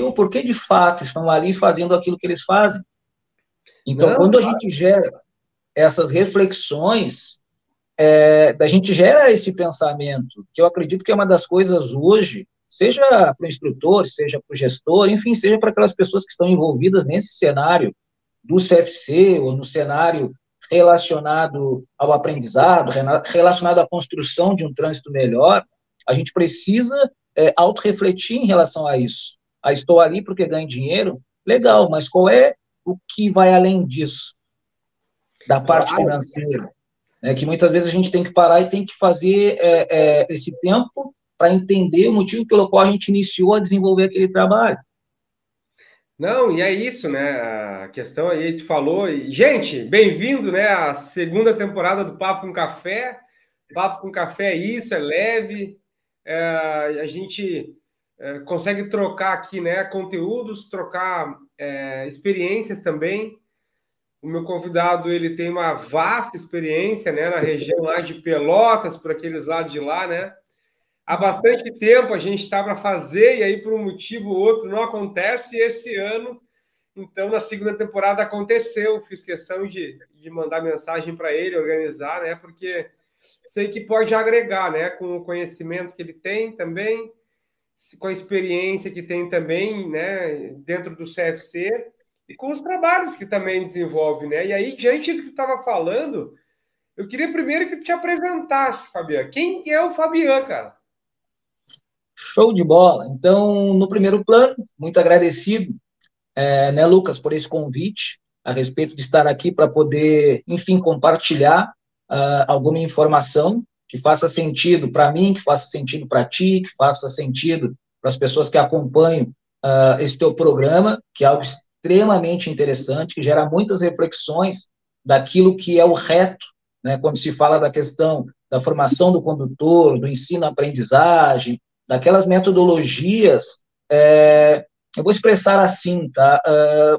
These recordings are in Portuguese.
o porquê de fato estão ali fazendo aquilo que eles fazem. Então, Não, quando a claro. gente gera essas reflexões, a gente gera esse pensamento, que eu acredito que é uma das coisas hoje, seja para o instrutor, seja para o gestor, enfim, seja para aquelas pessoas que estão envolvidas nesse cenário do CFC, ou no cenário relacionado ao aprendizado, relacionado à construção de um trânsito melhor, a gente precisa autorrefletir em relação a isso. Estou ali porque ganho dinheiro? Legal, mas qual é o que vai além disso, da parte Claro. financeira? Que muitas vezes a gente tem que parar e tem que fazer esse tempo para entender o motivo pelo qual a gente iniciou a desenvolver aquele trabalho. Não, e é isso, né? A questão aí, a gente falou. E, gente, bem-vindo, né? À segunda temporada do Papo com Café. Papo com Café é isso, é leve. A gente consegue trocar aqui, né? Conteúdos, trocar experiências também. O meu convidado, ele tem uma vasta experiência, né? Na região lá de Pelotas, por aqueles lados de lá, né? Há bastante tempo a gente está para fazer, e aí, por um motivo ou outro, não acontece. E esse ano, então, na segunda temporada aconteceu. Fiz questão de mandar mensagem para ele, organizar, né? Porque sei que pode agregar, né? Com o conhecimento que ele tem também, com a experiência que tem também, né? Dentro do CFC, e com os trabalhos que também desenvolve, né? E aí, diante do que tu estava falando, eu queria primeiro que tu te apresentasse, Fabiano. Quem é o Fabiano, cara? Show de bola. Então, no primeiro plano, muito agradecido, né, Lucas, por esse convite, a respeito de estar aqui para poder, enfim, compartilhar alguma informação que faça sentido para mim, que faça sentido para ti, que faça sentido para as pessoas que acompanham esse teu programa, que é algo extremamente interessante, que gera muitas reflexões daquilo que é o reto, né, quando se fala da questão da formação do condutor, do ensino-aprendizagem, daquelas metodologias, eu vou expressar assim, tá?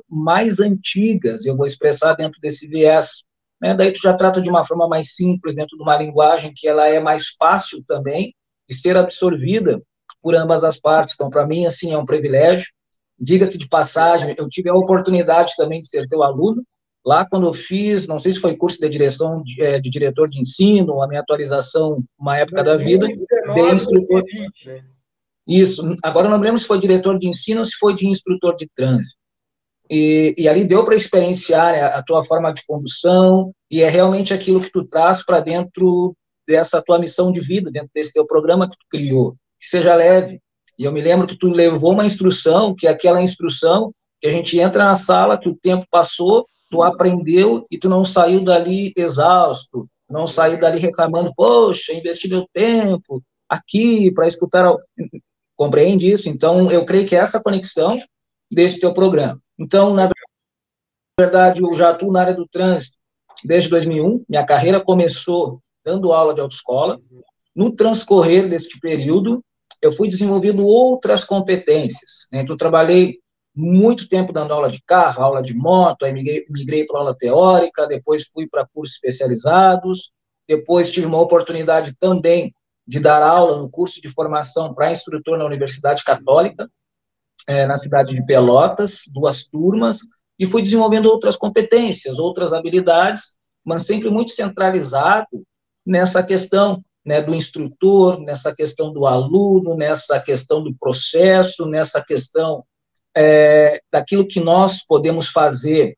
Mais antigas, eu vou expressar dentro desse viés. Né? Daí tu já trata de uma forma mais simples, dentro de uma linguagem que ela é mais fácil também de ser absorvida por ambas as partes. Então, para mim, assim, é um privilégio. Diga-se de passagem, eu tive a oportunidade também de ser teu aluno, lá quando eu fiz, não sei se foi curso de direção de diretor de ensino, a minha atualização, uma época da vida, de 2019, instrutor. 2020, né? Isso, agora não me lembro se foi diretor de ensino ou se foi de instrutor de trânsito. E ali deu para experienciar, né, a tua forma de condução, e é realmente aquilo que tu traz para dentro dessa tua missão de vida, dentro desse teu programa que tu criou, que seja leve. E eu me lembro que tu levou uma instrução, que é aquela instrução que a gente entra na sala, que o tempo passou, tu aprendeu e tu não saiu dali exausto, não saiu dali reclamando, poxa, investi meu tempo aqui para escutar. Compreende isso? Então, eu creio que é essa conexão desse teu programa. Então, na verdade, eu já atuo na área do trânsito desde 2001. Minha carreira começou dando aula de autoescola. No transcorrer deste período, eu fui desenvolvendo outras competências. Né? Então, eu trabalhei muito tempo dando aula de carro, aula de moto, aí migrei para aula teórica, depois fui para cursos especializados, depois tive uma oportunidade também de dar aula no curso de formação para instrutor na Universidade Católica, na cidade de Pelotas, 2 turmas, e fui desenvolvendo outras competências, outras habilidades, mas sempre muito centralizado nessa questão, né, do instrutor, nessa questão do aluno, nessa questão do processo, nessa questão daquilo que nós podemos fazer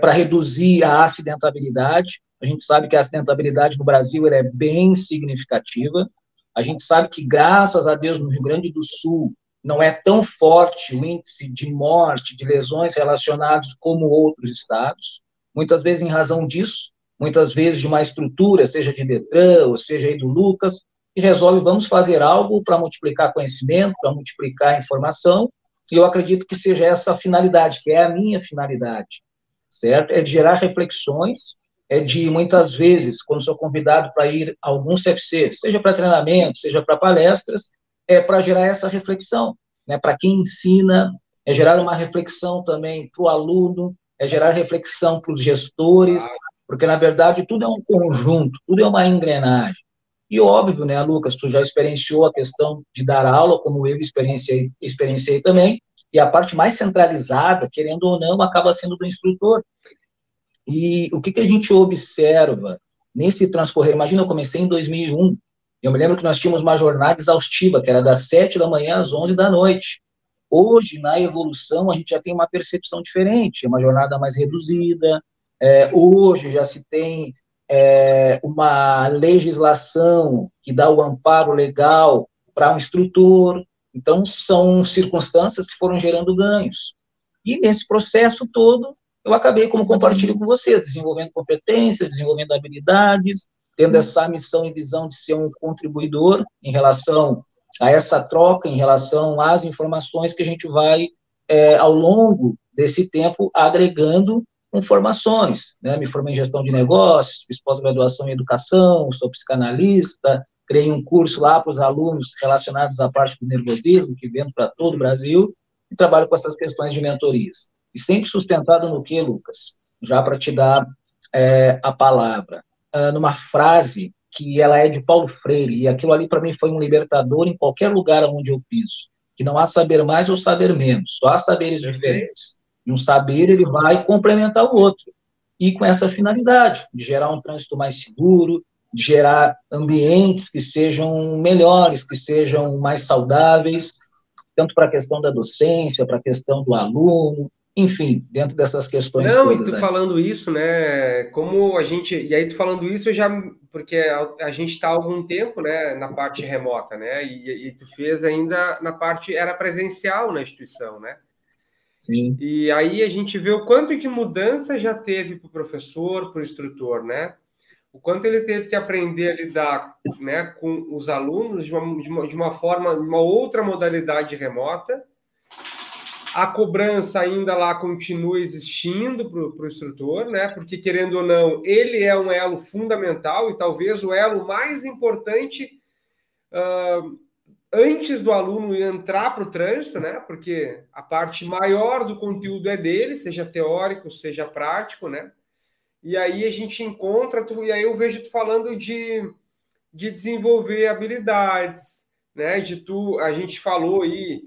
para reduzir a acidentabilidade. A gente sabe que a acidentabilidade no Brasil é bem significativa. A gente sabe que, graças a Deus, no Rio Grande do Sul, não é tão forte o índice de morte, de lesões relacionados como outros estados. Muitas vezes, em razão disso, muitas vezes de uma estrutura, seja de Detran, ou seja aí do Lucas, que resolve, vamos fazer algo para multiplicar conhecimento, para multiplicar informação, e eu acredito que seja essa a finalidade, que é a minha finalidade, certo? É de gerar reflexões, é de, muitas vezes, quando sou convidado para ir a algum CFC, seja para treinamento, seja para palestras, é para gerar essa reflexão, né? Para quem ensina, é gerar uma reflexão também para o aluno, é gerar reflexão para os gestores, porque, na verdade, tudo é um conjunto, tudo é uma engrenagem. E óbvio, né, Lucas, tu já experienciou a questão de dar aula, como eu experienciei também, e a parte mais centralizada, querendo ou não, acaba sendo do instrutor. E o que a gente observa nesse transcorrer? Imagina, eu comecei em 2001, eu me lembro que nós tínhamos uma jornada exaustiva, que era das 7 da manhã às 11 da noite. Hoje, na evolução, a gente já tem uma percepção diferente, é uma jornada mais reduzida, hoje já se tem uma legislação que dá o amparo legal para um instrutor, então são circunstâncias que foram gerando ganhos. E nesse processo todo, eu acabei, como compartilho com vocês, desenvolvendo competências, desenvolvendo habilidades, tendo essa missão e visão de ser um contribuidor em relação a essa troca, em relação às informações que a gente vai, ao longo desse tempo, agregando com formações, né? Me formei em gestão de negócios, fiz pós-graduação em educação, sou psicanalista, criei um curso lá para os alunos relacionados à parte do nervosismo, que vendo para todo o Brasil, e trabalho com essas questões de mentorias. E sempre sustentado no quê, Lucas? Já para te dar a palavra. Numa frase que ela é de Paulo Freire, e aquilo ali para mim foi um libertador em qualquer lugar onde eu piso, que não há saber mais ou saber menos, só há saberes diferentes. E um saber, ele vai complementar o outro. E com essa finalidade, de gerar um trânsito mais seguro, de gerar ambientes que sejam melhores, que sejam mais saudáveis, tanto para a questão da docência, para a questão do aluno, enfim, dentro dessas questões Não, todas. E tu falando isso, né, como a gente... E aí tu falando isso, eu já... Porque a gente está há algum tempo, né, na parte remota, né, e tu fez ainda na parte... Era presencial na instituição, né? Sim. E aí a gente vê o quanto de mudança já teve para o professor, para o instrutor, né? O quanto ele teve que aprender a lidar, né, com os alunos de uma forma, de uma outra modalidade remota. A cobrança ainda lá continua existindo para o instrutor, né? Porque, querendo ou não, ele é um elo fundamental e talvez o elo mais importante antes do aluno entrar para o trânsito, né? Porque a parte maior do conteúdo é dele, seja teórico, seja prático, né? E aí a gente encontra, e aí eu vejo tu falando de desenvolver habilidades, né? A gente falou aí,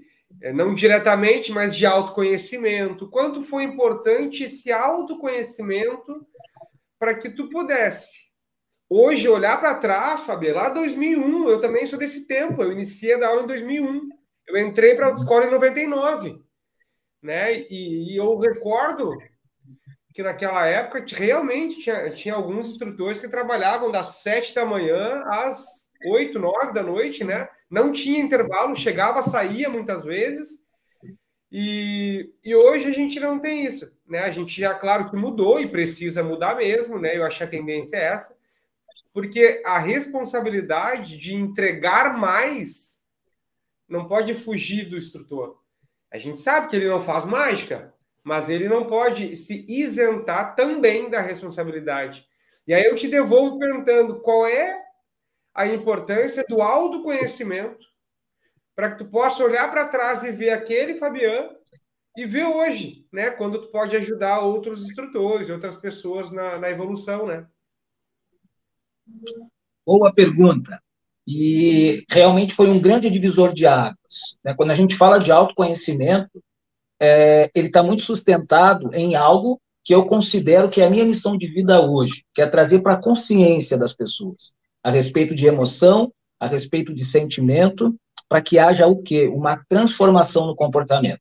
não diretamente, mas de autoconhecimento. Quanto foi importante esse autoconhecimento para que tu pudesse hoje olhar para trás, Fabio, lá 2001, eu também sou desse tempo, eu iniciei a dar aula em 2001, eu entrei para a escola em 99, né? E eu recordo que naquela época realmente tinha alguns instrutores que trabalhavam das 7 da manhã às 8, 9 da noite, né? Não tinha intervalo, chegava, saía muitas vezes. E hoje a gente não tem isso, né? A gente já, claro que mudou e precisa mudar mesmo, né? Eu acho que a tendência é essa, porque a responsabilidade de entregar mais não pode fugir do instrutor. A gente sabe que ele não faz mágica, mas ele não pode se isentar também da responsabilidade. E aí eu te devolvo perguntando qual é a importância do autoconhecimento para que tu possa olhar para trás e ver aquele Fabiano e ver hoje, né, quando tu pode ajudar outros instrutores, outras pessoas na evolução, né? Boa pergunta. E realmente foi um grande divisor de águas, né? Quando a gente fala de autoconhecimento, ele está muito sustentado em algo que eu considero que é a minha missão de vida hoje, que é trazer para a consciência das pessoas, a respeito de emoção, a respeito de sentimento, para que haja o quê? Uma transformação no comportamento,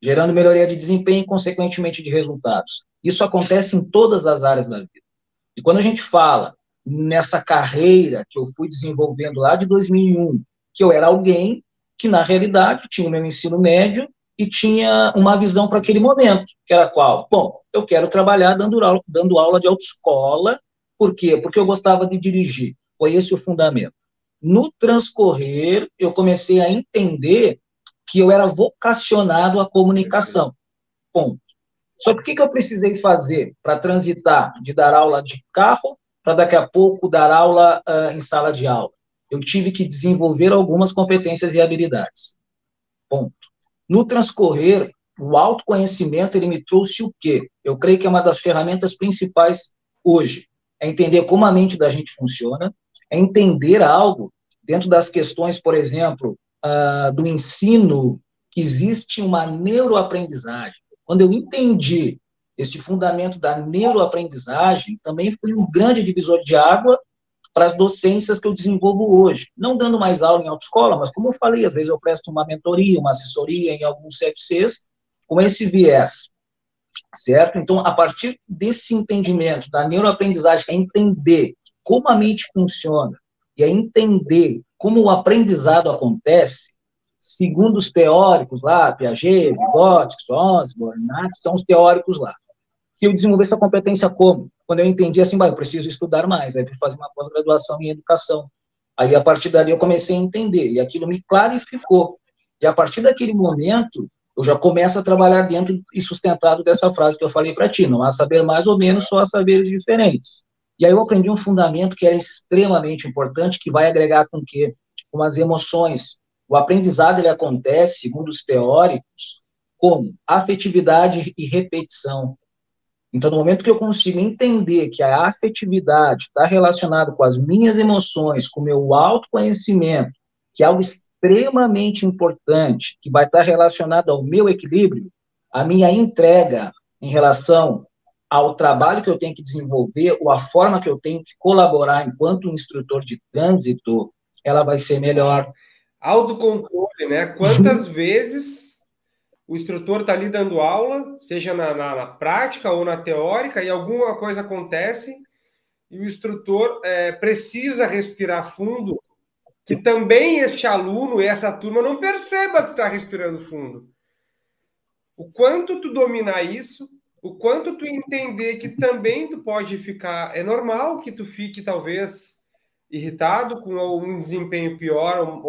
gerando melhoria de desempenho e, consequentemente, de resultados. Isso acontece em todas as áreas da vida. E quando a gente fala nessa carreira que eu fui desenvolvendo lá de 2001, que eu era alguém que, na realidade, tinha o meu ensino médio e tinha uma visão para aquele momento, que era qual? Bom, eu quero trabalhar dando aula de autoescola. Por quê? Porque eu gostava de dirigir. Foi esse o fundamento. No transcorrer, eu comecei a entender que eu era vocacionado à comunicação. Ponto. Só que o que eu precisei fazer para transitar de dar aula de carro para daqui a pouco dar aula em sala de aula? Eu tive que desenvolver algumas competências e habilidades. Ponto. No transcorrer, o autoconhecimento, ele me trouxe o quê? Eu creio que é uma das ferramentas principais hoje. É entender como a mente da gente funciona, é entender algo dentro das questões, por exemplo, do ensino, que existe uma neuroaprendizagem. Quando eu entendi esse fundamento da neuroaprendizagem, também foi um grande divisor de água para as docências que eu desenvolvo hoje. Não dando mais aula em autoescola, mas como eu falei, às vezes eu presto uma mentoria, uma assessoria em alguns CFCs, com esse viés, certo? Então, a partir desse entendimento da neuroaprendizagem, é entender como a mente funciona e é entender como o aprendizado acontece, segundo os teóricos lá, Piaget, Vygotsky, Osborne, são os teóricos lá, que eu desenvolvi essa competência como? Quando eu entendi assim, eu preciso estudar mais, aí fui fazer uma pós-graduação em educação. Aí, a partir dali, eu comecei a entender, e aquilo me clarificou. E a partir daquele momento, eu já começo a trabalhar dentro e sustentado dessa frase que eu falei para ti, não há saber mais ou menos, só há saberes diferentes. E aí eu aprendi um fundamento que é extremamente importante, que vai agregar com o quê? Com as emoções. O aprendizado, ele acontece, segundo os teóricos, como afetividade e repetição. Então, no momento que eu consigo entender que a afetividade está relacionada com as minhas emoções, com o meu autoconhecimento, que é algo extremamente importante, que vai estar relacionado ao meu equilíbrio, a minha entrega em relação ao trabalho que eu tenho que desenvolver, ou a forma que eu tenho que colaborar enquanto instrutor de trânsito, ela vai ser melhor. Autocontrole, né? Quantas vezes o instrutor está ali dando aula, seja na prática ou na teórica, e alguma coisa acontece, e o instrutor precisa respirar fundo, que também este aluno e essa turma não perceba que está respirando fundo. O quanto tu dominar isso, o quanto tu entender que também tu pode ficar... É normal que tu fique, talvez, irritado com um desempenho pior,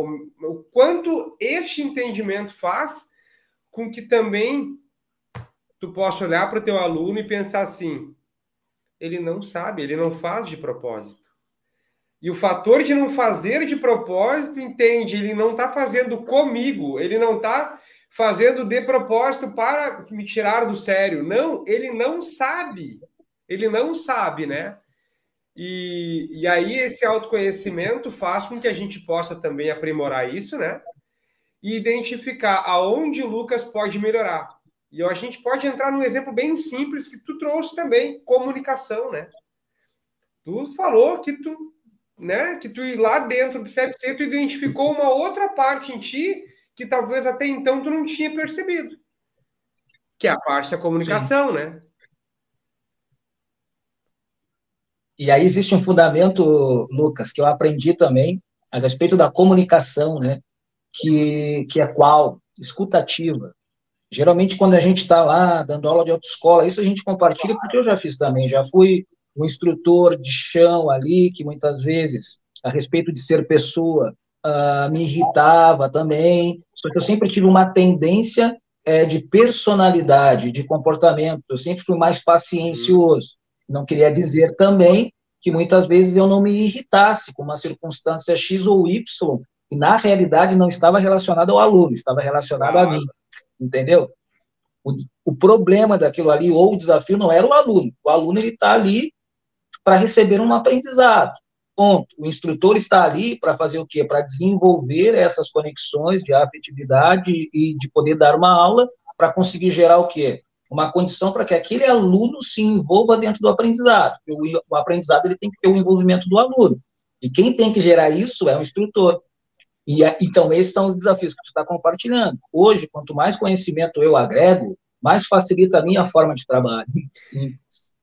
o quanto este entendimento faz com que também tu possa olhar para o teu aluno e pensar assim, ele não sabe, ele não faz de propósito. E o fator de não fazer de propósito, entende, ele não está fazendo comigo, ele não está fazendo de propósito para me tirar do sério. Não, ele não sabe, né? E aí esse autoconhecimento faz com que a gente possa também aprimorar isso, né? E identificar aonde o Lucas pode melhorar. E a gente pode entrar num exemplo bem simples que tu trouxe também, comunicação, né? Tu falou que tu, né, que tu lá dentro do CFC, tu identificou uma outra parte em ti que talvez até então tu não tinha percebido, que é a parte da comunicação, Sim. né? E aí existe um fundamento, Lucas, que eu aprendi também a respeito da comunicação, né? Que é qual? Escutativa. Geralmente, quando a gente está lá dando aula de autoescola, isso a gente compartilha porque eu já fiz também. Já fui um instrutor de chão ali, que muitas vezes, a respeito de ser pessoa, me irritava também. Só que eu sempre tive uma tendência de personalidade, de comportamento. Eu sempre fui mais paciencioso. Não queria dizer também que muitas vezes eu não me irritasse com uma circunstância X ou Y, que na realidade não estava relacionado ao aluno, estava relacionado a mim, entendeu? O problema daquilo ali, ou o desafio, não era o aluno ele está ali para receber um aprendizado, ponto. O instrutor está ali para fazer o quê? Para desenvolver essas conexões de afetividade e de poder dar uma aula, para conseguir gerar o quê? Uma condição para que aquele aluno se envolva dentro do aprendizado. O aprendizado ele tem que ter o envolvimento do aluno, e quem tem que gerar isso é o instrutor. Então, esses são os desafios que tu está compartilhando. Hoje, quanto mais conhecimento eu agrego, mais facilita a minha forma de trabalho. Simples.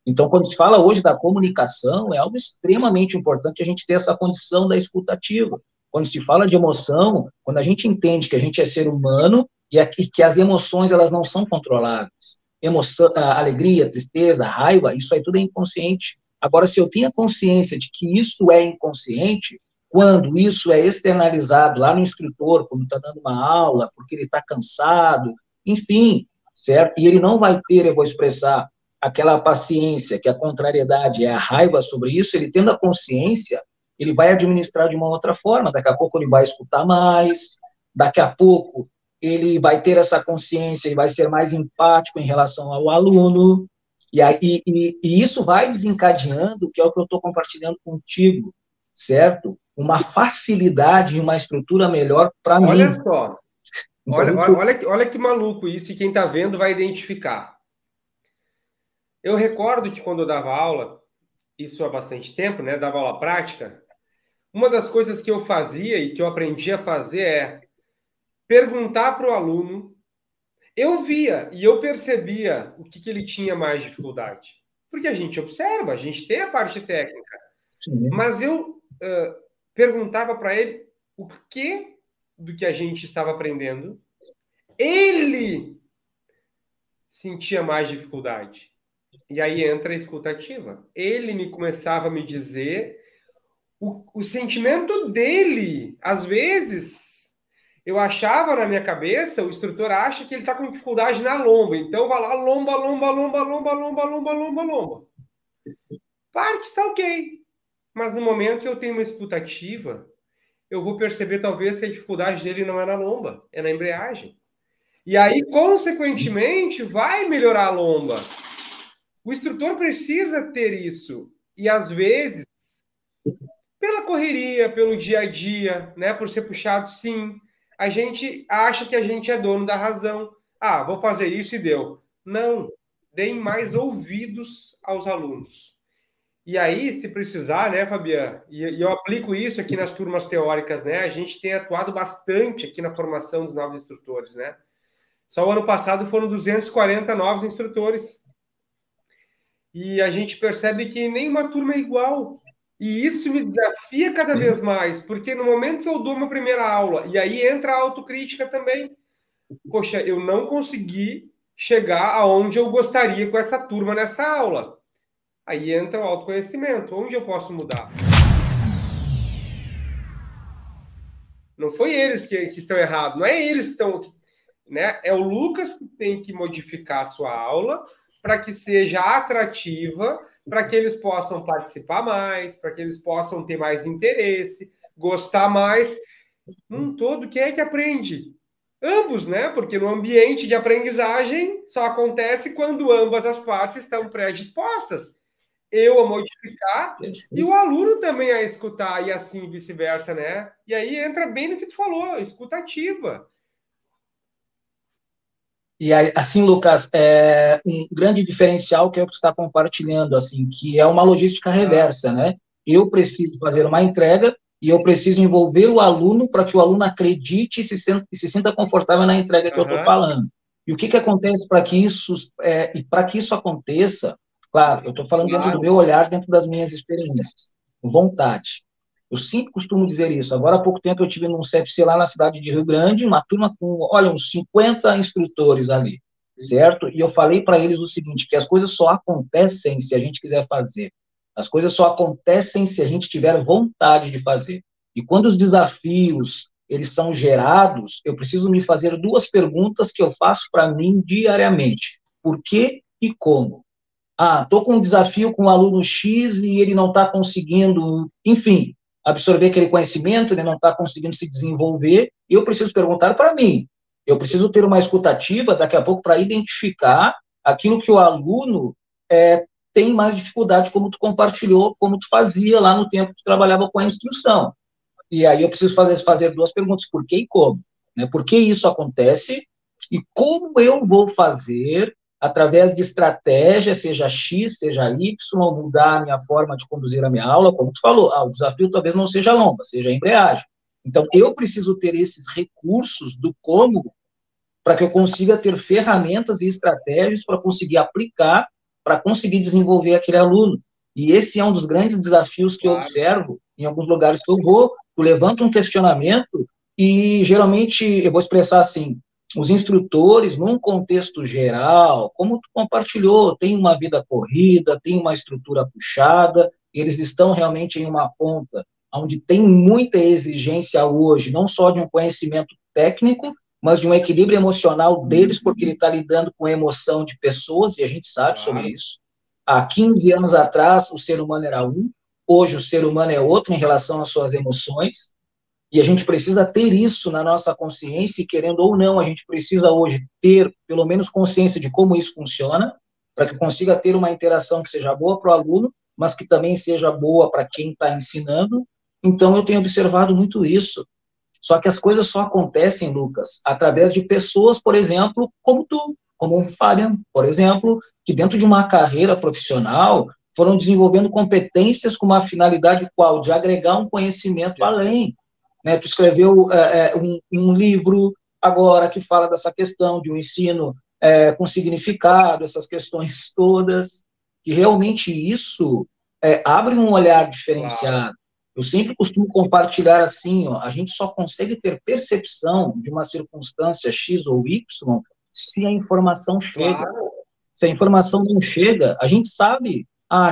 Então, quando se fala hoje da comunicação, é algo extremamente importante a gente ter essa condição da escutativa. Quando se fala de emoção, quando a gente entende que a gente é ser humano e que as emoções elas não são controláveis. Emoção, alegria, tristeza, raiva, isso aí tudo é inconsciente. Agora, se eu tenho consciência de que isso é inconsciente, quando isso é externalizado lá no instrutor, quando está dando uma aula, porque ele está cansado, enfim, certo? E ele não vai ter, eu vou expressar, aquela paciência, que a contrariedade é a raiva sobre isso, ele tendo a consciência, ele vai administrar de uma outra forma, daqui a pouco ele vai escutar mais, daqui a pouco ele vai ter essa consciência e vai ser mais empático em relação ao aluno, e isso vai desencadeando, que é o que eu estou compartilhando contigo, certo? Uma facilidade e uma estrutura melhor para mim. Olha só, Então, Olha que maluco isso, e quem está vendo vai identificar. Eu recordo que quando eu dava aula, isso há bastante tempo, né? Dava aula prática, uma das coisas que eu fazia e que eu aprendi a fazer é perguntar para o aluno. Eu via e eu percebia o que ele tinha mais dificuldade. Porque a gente observa, a gente tem a parte técnica. sim. Mas eu perguntava para ele o que do que a gente estava aprendendo ele sentia mais dificuldade. E aí entra a escutativa. Ele me começava a me dizer o sentimento dele. Às vezes, eu achava na minha cabeça, o instrutor acha que ele está com dificuldade na lomba. Então, vai lá, lomba, lomba, lomba, lomba, lomba, lomba, lomba, lomba. Parte está ok. Mas no momento que eu tenho uma escutativa, eu vou perceber talvez que a dificuldade dele não é na lomba, é na embreagem. E aí, consequentemente, vai melhorar a lomba. O instrutor precisa ter isso. E às vezes, pela correria, pelo dia a dia, né, por ser puxado, sim, a gente acha que a gente é dono da razão. Ah, vou fazer isso e deu. Não, deem mais ouvidos aos alunos. E aí, se precisar, né, Fabiano, e eu aplico isso aqui nas turmas teóricas, né, a gente tem atuado bastante aqui na formação dos novos instrutores, né. Só o ano passado foram 240 novos instrutores. E a gente percebe que nenhuma turma é igual. E isso me desafia cada vez mais, porque no momento que eu dou uma primeira aula, e aí entra a autocrítica também, poxa, eu não consegui chegar aonde eu gostaria com essa turma nessa aula. Aí entra o autoconhecimento, onde eu posso mudar? Não foi eles que estão errados, não é eles que estão... Né? É o Lucas que tem que modificar a sua aula para que seja atrativa, para que eles possam participar mais, para que eles possam ter mais interesse, gostar mais. Num todo, quem é que aprende? Ambos, né? Porque no ambiente de aprendizagem só acontece quando ambas as partes estão predispostas. Eu a modificar e o aluno também a escutar, e assim vice-versa, né? E aí entra bem no que tu falou, escutativa. E assim, Lucas, um grande diferencial que é o que tu está compartilhando, assim, que é uma logística reversa, né? Eu preciso fazer uma entrega e eu preciso envolver o aluno para que o aluno acredite e se sinta confortável na entrega que eu estou falando. E o que acontece para que isso aconteça? Claro, eu estou falando dentro do meu olhar, dentro das minhas experiências. Vontade. Eu sempre costumo dizer isso. Agora, há pouco tempo, eu tive num CFC lá na cidade de Rio Grande, uma turma com, olha, uns 50 instrutores ali, certo? E eu falei para eles o seguinte, que as coisas só acontecem se a gente quiser fazer. As coisas só acontecem se a gente tiver vontade de fazer. E quando os desafios, eles são gerados, eu preciso me fazer duas perguntas que eu faço para mim diariamente. Por quê e como? Ah, estou com um desafio com o aluno X e ele não está conseguindo, enfim, absorver aquele conhecimento, ele não está conseguindo se desenvolver, e eu preciso perguntar para mim. Eu preciso ter uma escutativa daqui a pouco para identificar aquilo que o aluno tem mais dificuldade, como tu compartilhou, como tu fazia lá no tempo que tu trabalhava com a instrução. E aí eu preciso fazer duas perguntas, por que e como? Né? Por que isso acontece e como eu vou fazer através de estratégia, seja X, seja Y, mudar a minha forma de conduzir a minha aula, como tu falou, o desafio talvez não seja a lomba, seja a embreagem. Então, eu preciso ter esses recursos do como para que eu consiga ter ferramentas e estratégias para conseguir aplicar, para conseguir desenvolver aquele aluno. E esse é um dos grandes desafios que eu observo em alguns lugares que eu vou, eu levanto um questionamento e, geralmente, eu vou expressar assim, os instrutores, num contexto geral, como tu compartilhou, tem uma vida corrida, tem uma estrutura puxada, eles estão realmente em uma ponta onde tem muita exigência hoje, não só de um conhecimento técnico, mas de um equilíbrio emocional deles, porque ele está lidando com a emoção de pessoas, e a gente sabe sobre isso. Há 15 anos atrás, o ser humano era um, hoje o ser humano é outro em relação às suas emoções, e a gente precisa ter isso na nossa consciência, e querendo ou não, a gente precisa hoje ter, pelo menos, consciência de como isso funciona, para que consiga ter uma interação que seja boa para o aluno, mas que também seja boa para quem está ensinando. Então, eu tenho observado muito isso. Só que as coisas só acontecem, Lucas, através de pessoas, por exemplo, como tu, como um Fabian, por exemplo, que dentro de uma carreira profissional foram desenvolvendo competências com uma finalidade qual? De agregar um conhecimento além. Né? Tu escreveu um livro agora que fala dessa questão de um ensino com significado, essas questões todas, que realmente isso abre um olhar diferenciado. Claro. Eu sempre costumo compartilhar assim, ó, a gente só consegue ter percepção de uma circunstância X ou Y se a informação chega. Claro. Se a informação não chega, a gente sabe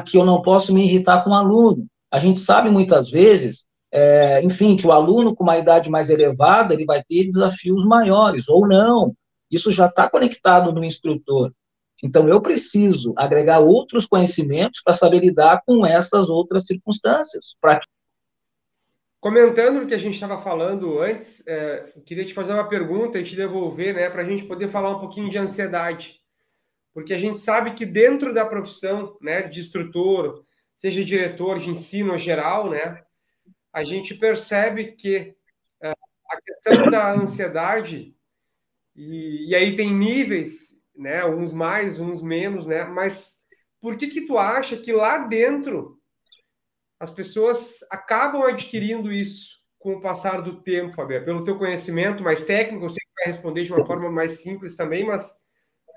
que eu não posso me irritar com o aluno. A gente sabe muitas vezes, enfim, que o aluno com uma idade mais elevada, ele vai ter desafios maiores, ou não. Isso já está conectado no instrutor. Então, eu preciso agregar outros conhecimentos para saber lidar com essas outras circunstâncias. Comentando o que a gente estava falando antes, queria te fazer uma pergunta e te devolver, né, para a gente poder falar um pouquinho de ansiedade. Porque a gente sabe que dentro da profissão, né, de instrutor, seja diretor de ensino geral, né, a gente percebe que a questão da ansiedade, e aí tem níveis, né, uns mais, uns menos, né, mas por que tu acha que lá dentro as pessoas acabam adquirindo isso com o passar do tempo, Faber? Pelo teu conhecimento mais técnico, eu sei que vai responder de uma forma mais simples também, mas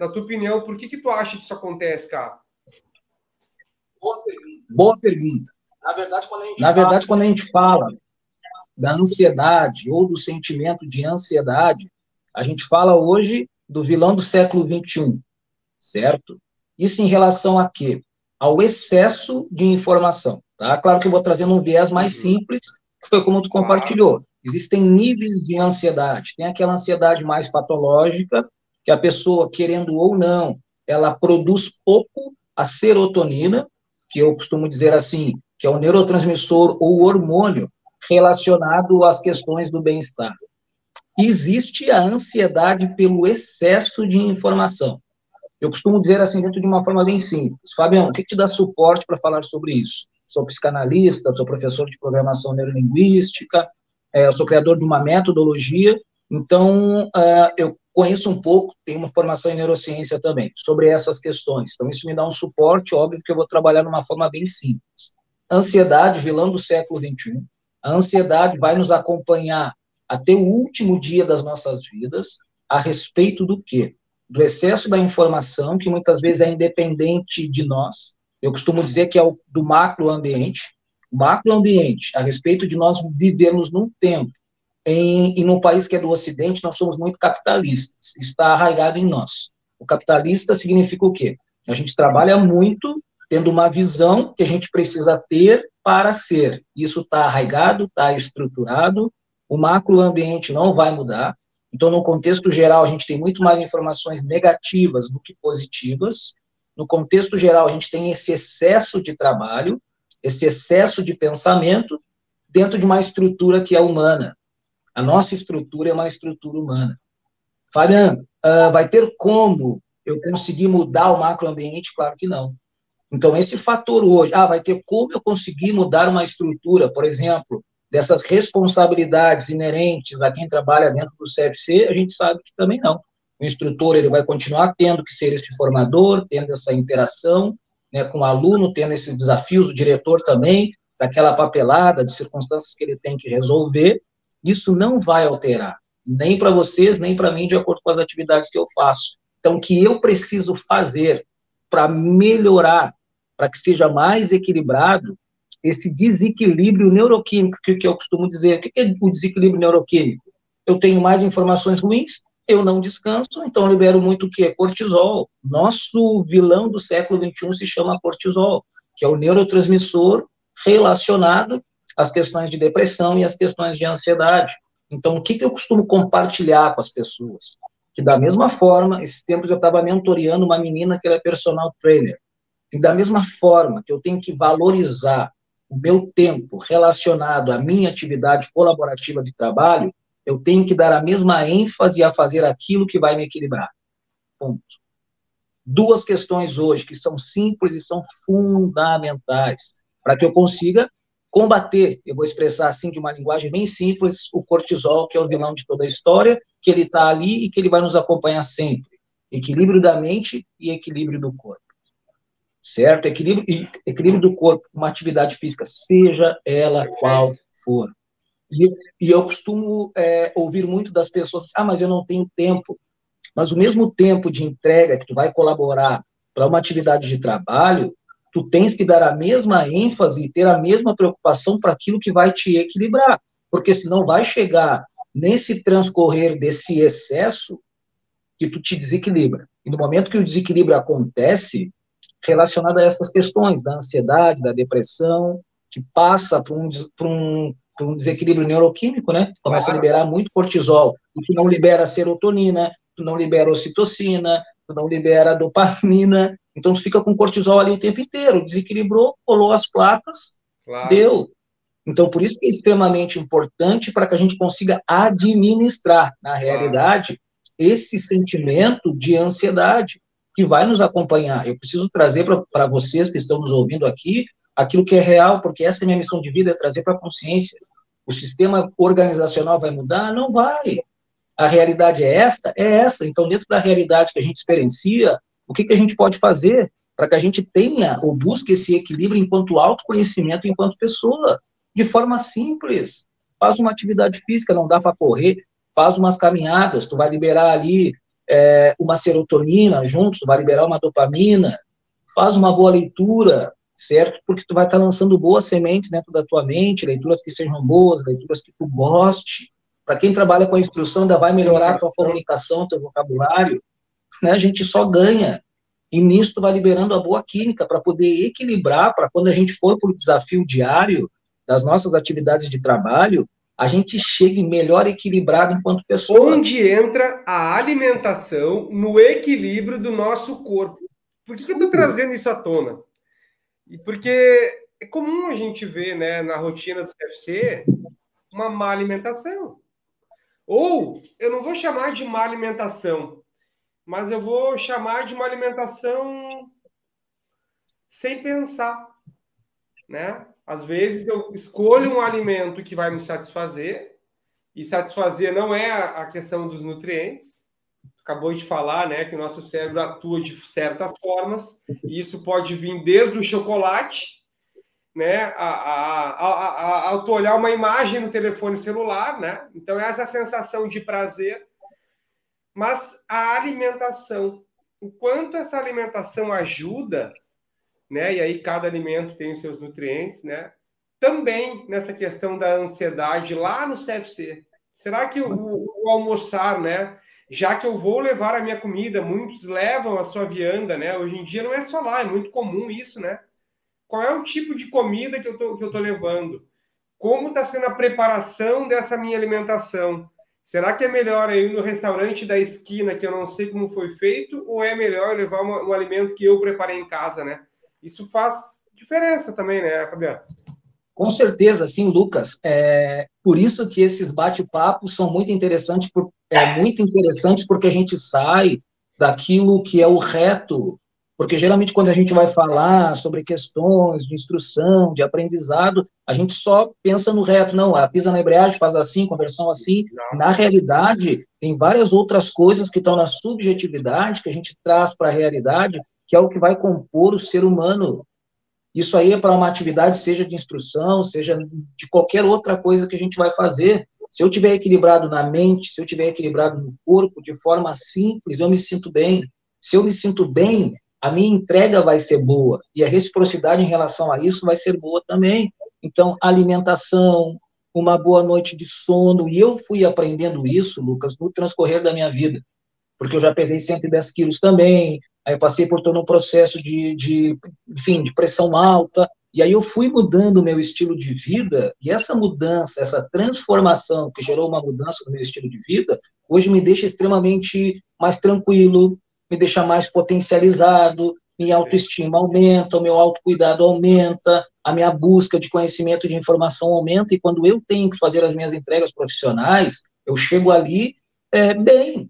na tua opinião, por que tu acha que isso acontece, cara? Boa pergunta. Na verdade, quando a gente fala da ansiedade ou do sentimento de ansiedade, a gente fala hoje do vilão do século XXI, certo? Isso em relação a quê? Ao excesso de informação, tá? Claro que eu vou trazendo um viés mais simples, que foi como tu compartilhou. Existem níveis de ansiedade. Tem aquela ansiedade mais patológica, que a pessoa, querendo ou não, ela produz pouco a serotonina, que eu costumo dizer assim, que é o neurotransmissor ou hormônio relacionado às questões do bem-estar. Existe a ansiedade pelo excesso de informação. Eu costumo dizer assim, dentro de uma forma bem simples. Fabião, o que te dá suporte para falar sobre isso? Sou psicanalista, sou professor de programação neurolinguística, sou criador de uma metodologia, então eu conheço um pouco, tenho uma formação em neurociência também, sobre essas questões. Então isso me dá um suporte, óbvio que eu vou trabalhar de uma forma bem simples. Ansiedade, vilão do século XXI. A ansiedade vai nos acompanhar até o último dia das nossas vidas, a respeito do quê? Do excesso da informação, que muitas vezes é independente de nós. Eu costumo dizer que é do macroambiente. O macroambiente, a respeito de nós vivermos num tempo, e num país que é do Ocidente, nós somos muito capitalistas. Está arraigado em nós. O capitalista significa o quê? A gente trabalha muito, tendo uma visão que a gente precisa ter para ser. Isso está arraigado, está estruturado, o macroambiente não vai mudar. Então, no contexto geral, a gente tem muito mais informações negativas do que positivas. No contexto geral, a gente tem esse excesso de trabalho, esse excesso de pensamento dentro de uma estrutura que é humana. A nossa estrutura é uma estrutura humana. Fabiano, vai ter como eu conseguir mudar o macroambiente? Claro que não. Então, esse fator hoje, vai ter como eu conseguir mudar uma estrutura, por exemplo, dessas responsabilidades inerentes a quem trabalha dentro do CFC, a gente sabe que também não. O instrutor ele vai continuar tendo que ser esse formador, tendo essa interação, né, com o aluno, tendo esses desafios, o diretor também, daquela papelada de circunstâncias que ele tem que resolver. Isso não vai alterar, nem para vocês, nem para mim, de acordo com as atividades que eu faço. Então, o que eu preciso fazer para melhorar, para que seja mais equilibrado, esse desequilíbrio neuroquímico, que eu costumo dizer. O que é o desequilíbrio neuroquímico? Eu tenho mais informações ruins, eu não descanso, então eu libero muito o quê? Cortisol. Nosso vilão do século XXI se chama cortisol, que é o neurotransmissor relacionado às questões de depressão e às questões de ansiedade. Então, o que eu costumo compartilhar com as pessoas? Que da mesma forma, esses tempos eu estava mentoreando uma menina que era personal trainer, e da mesma forma que eu tenho que valorizar o meu tempo relacionado à minha atividade colaborativa de trabalho, eu tenho que dar a mesma ênfase a fazer aquilo que vai me equilibrar. Ponto. Duas questões hoje que são simples e são fundamentais para que eu consiga combater, eu vou expressar assim de uma linguagem bem simples, o cortisol, que é o vilão de toda a história, que ele está ali e que ele vai nos acompanhar sempre. Equilíbrio da mente e equilíbrio do corpo. Certo? Equilíbrio do corpo, uma atividade física, seja ela qual for. E eu costumo ouvir muito das pessoas, mas eu não tenho tempo. Mas o mesmo tempo de entrega que tu vai colaborar para uma atividade de trabalho, tu tens que dar a mesma ênfase e ter a mesma preocupação para aquilo que vai te equilibrar. Porque senão vai chegar nesse transcorrer desse excesso que tu te desequilibra. E no momento que o desequilíbrio acontece, relacionado a essas questões da ansiedade, da depressão, que passa por um desequilíbrio neuroquímico, né? Começa a liberar muito cortisol, e tu não libera serotonina, tu não libera ocitocina, tu não libera dopamina, então tu fica com cortisol ali o tempo inteiro, desequilibrou, colou as placas, deu. Então, por isso que é extremamente importante para que a gente consiga administrar, na realidade, esse sentimento de ansiedade que vai nos acompanhar. Eu preciso trazer para vocês que estão nos ouvindo aqui aquilo que é real, porque essa é a minha missão de vida, é trazer para a consciência. O sistema organizacional vai mudar? Não vai. A realidade é esta? É essa. Então, dentro da realidade que a gente experiencia, o que a gente pode fazer para que a gente tenha ou busque esse equilíbrio enquanto autoconhecimento, enquanto pessoa? De forma simples. Faz uma atividade física, não dá para correr, faz umas caminhadas, tu vai liberar ali uma serotonina junto, tu vai liberar uma dopamina, faz uma boa leitura, certo? Porque tu vai estar lançando boas sementes dentro da tua mente, leituras que sejam boas, leituras que tu goste. Para quem trabalha com a instrução, ainda vai melhorar a tua comunicação, teu vocabulário, né? A gente só ganha. E nisso tu vai liberando a boa química para poder equilibrar, para quando a gente for para o desafio diário das nossas atividades de trabalho, a gente chegue melhor equilibrado enquanto pessoa. Onde entra a alimentação no equilíbrio do nosso corpo? Por que eu estou trazendo isso à tona? Porque é comum a gente ver, né, na rotina do CFC uma má alimentação. Ou, eu não vou chamar de má alimentação, mas eu vou chamar de uma alimentação sem pensar, né? Às vezes eu escolho um alimento que vai me satisfazer, e satisfazer não é a questão dos nutrientes. Acabou de falar, né, que o nosso cérebro atua de certas formas, e isso pode vir desde o chocolate, né, ao tu olhar uma imagem no telefone celular, né? Então, essa sensação de prazer. Mas a alimentação, o quanto essa alimentação ajuda, né? E aí cada alimento tem os seus nutrientes, né? Também nessa questão da ansiedade lá no CFC. Será que o almoçar, né? Já que eu vou levar a minha comida, muitos levam a sua vianda, né? Hoje em dia não é só lá, é muito comum isso, né? Qual é o tipo de comida que eu tô levando? Como está sendo a preparação dessa minha alimentação? Será que é melhor eu ir no restaurante da esquina, que eu não sei como foi feito, ou é melhor eu levar um alimento que eu preparei em casa, né? Isso faz diferença também, né, Fabiano? Com certeza, sim, Lucas. Por isso que esses bate-papos são muito interessantes, porque a gente sai daquilo que é o reto. Porque geralmente quando a gente vai falar sobre questões de instrução, de aprendizado, a gente só pensa no reto. Não, pisa na embreagem, faz assim, conversão assim. Na realidade, tem várias outras coisas que estão na subjetividade, que a gente traz para a realidade, que é o que vai compor o ser humano. Isso aí é para uma atividade, seja de instrução, seja de qualquer outra coisa que a gente vai fazer. Se eu estiver equilibrado na mente, se eu estiver equilibrado no corpo, de forma simples, eu me sinto bem. Se eu me sinto bem, a minha entrega vai ser boa. E a reciprocidade em relação a isso vai ser boa também. Então, alimentação, uma boa noite de sono. E eu fui aprendendo isso, Lucas, no transcorrer da minha vida. Porque eu já pesei 110 quilos também, aí eu passei por todo um processo de pressão alta, e aí eu fui mudando o meu estilo de vida, e essa mudança, essa transformação que gerou uma mudança no meu estilo de vida, hoje me deixa extremamente mais tranquilo, me deixa mais potencializado, minha autoestima aumenta, o meu autocuidado aumenta, a minha busca de conhecimento e de informação aumenta, e quando eu tenho que fazer as minhas entregas profissionais, eu chego ali bem.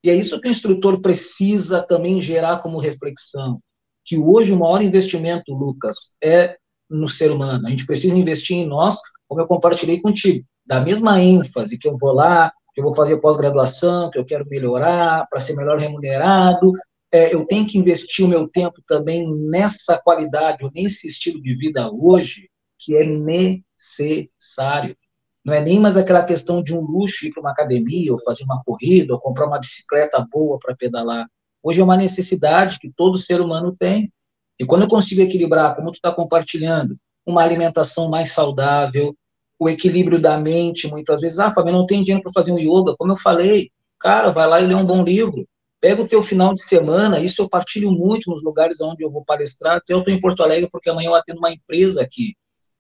E é isso que o instrutor precisa também gerar como reflexão, que hoje o maior investimento, Lucas, é no ser humano, a gente precisa investir em nós, como eu compartilhei contigo, da mesma ênfase que eu vou lá, que eu vou fazer pós-graduação, que eu quero melhorar, para ser melhor remunerado, eu tenho que investir o meu tempo também nessa qualidade, ou nesse estilo de vida hoje, que é necessário. Não é nem mais aquela questão de um luxo ir para uma academia, ou fazer uma corrida, ou comprar uma bicicleta boa para pedalar. Hoje é uma necessidade que todo ser humano tem. E quando eu consigo equilibrar, como tu está compartilhando, uma alimentação mais saudável, o equilíbrio da mente, muitas vezes, Fábio, eu não tenho dinheiro para fazer um yoga, como eu falei, cara, vai lá e lê um bom livro, pega o teu final de semana, isso eu partilho muito nos lugares onde eu vou palestrar, até eu estou em Porto Alegre, porque amanhã eu atendo uma empresa aqui,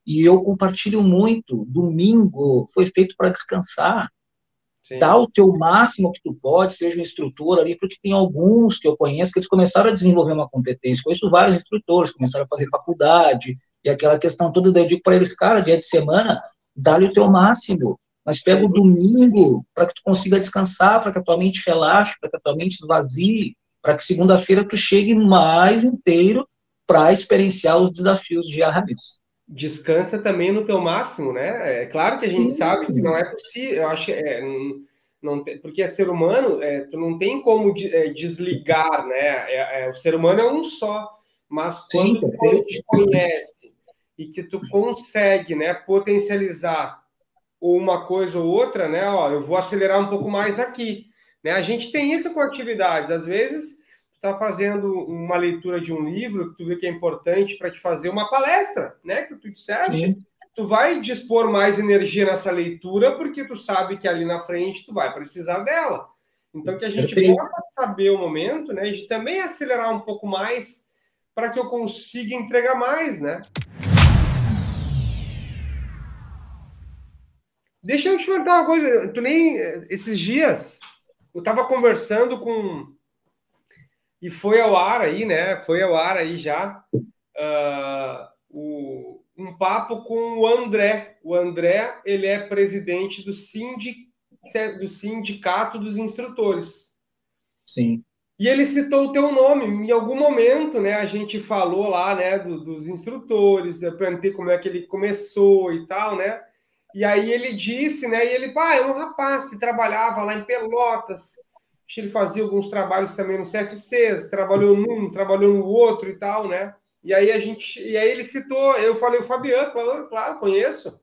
e eu compartilho muito, domingo foi feito para descansar, Sim. Dá o teu máximo que tu pode, seja um instrutor ali, porque tem alguns que eu conheço que eles começaram a desenvolver uma competência, conheço vários instrutores, começaram a fazer faculdade, e aquela questão toda, eu digo para eles, cara, dia de semana, dá-lhe o teu máximo, mas pega o domingo para que tu consiga descansar, para que a tua mente relaxe, para que a tua mente esvazie, para que segunda-feira tu chegue mais inteiro para experienciar os desafios diários. Descansa também no teu máximo, né? É claro que a gente sabe que não é possível, eu acho que não tem, porque é ser humano, tu não tem como desligar, né? O ser humano é um só, mas quando tu te conhece e que tu consegue, né, potencializar uma coisa ou outra, né? Ó, eu vou acelerar um pouco mais aqui, né? A gente tem isso com atividades, às vezes está fazendo uma leitura de um livro que tu vê que é importante para te fazer uma palestra, né? Que tu disseste, Sim. Tu vai dispor mais energia nessa leitura porque tu sabe que ali na frente tu vai precisar dela. Então que a gente possa saber o momento, né? De também acelerar um pouco mais para que eu consiga entregar mais, né? Deixa eu te perguntar uma coisa. Tu nem esses dias eu estava conversando com e foi ao ar aí, né? Foi ao ar aí já um papo com o André. O André, ele é presidente do Sindicato dos Instrutores. Sim. E ele citou o teu nome. Em algum momento, né? A gente falou lá, né? Dos instrutores. Eu perguntei como é que ele começou e tal, né? E aí ele disse, né? E ele, é um rapaz que trabalhava lá em Pelotas. Ele fazia alguns trabalhos também no CFCs, trabalhou num, trabalhou no outro e tal, né? E aí ele citou, eu falei, o Fabiano, claro, conheço.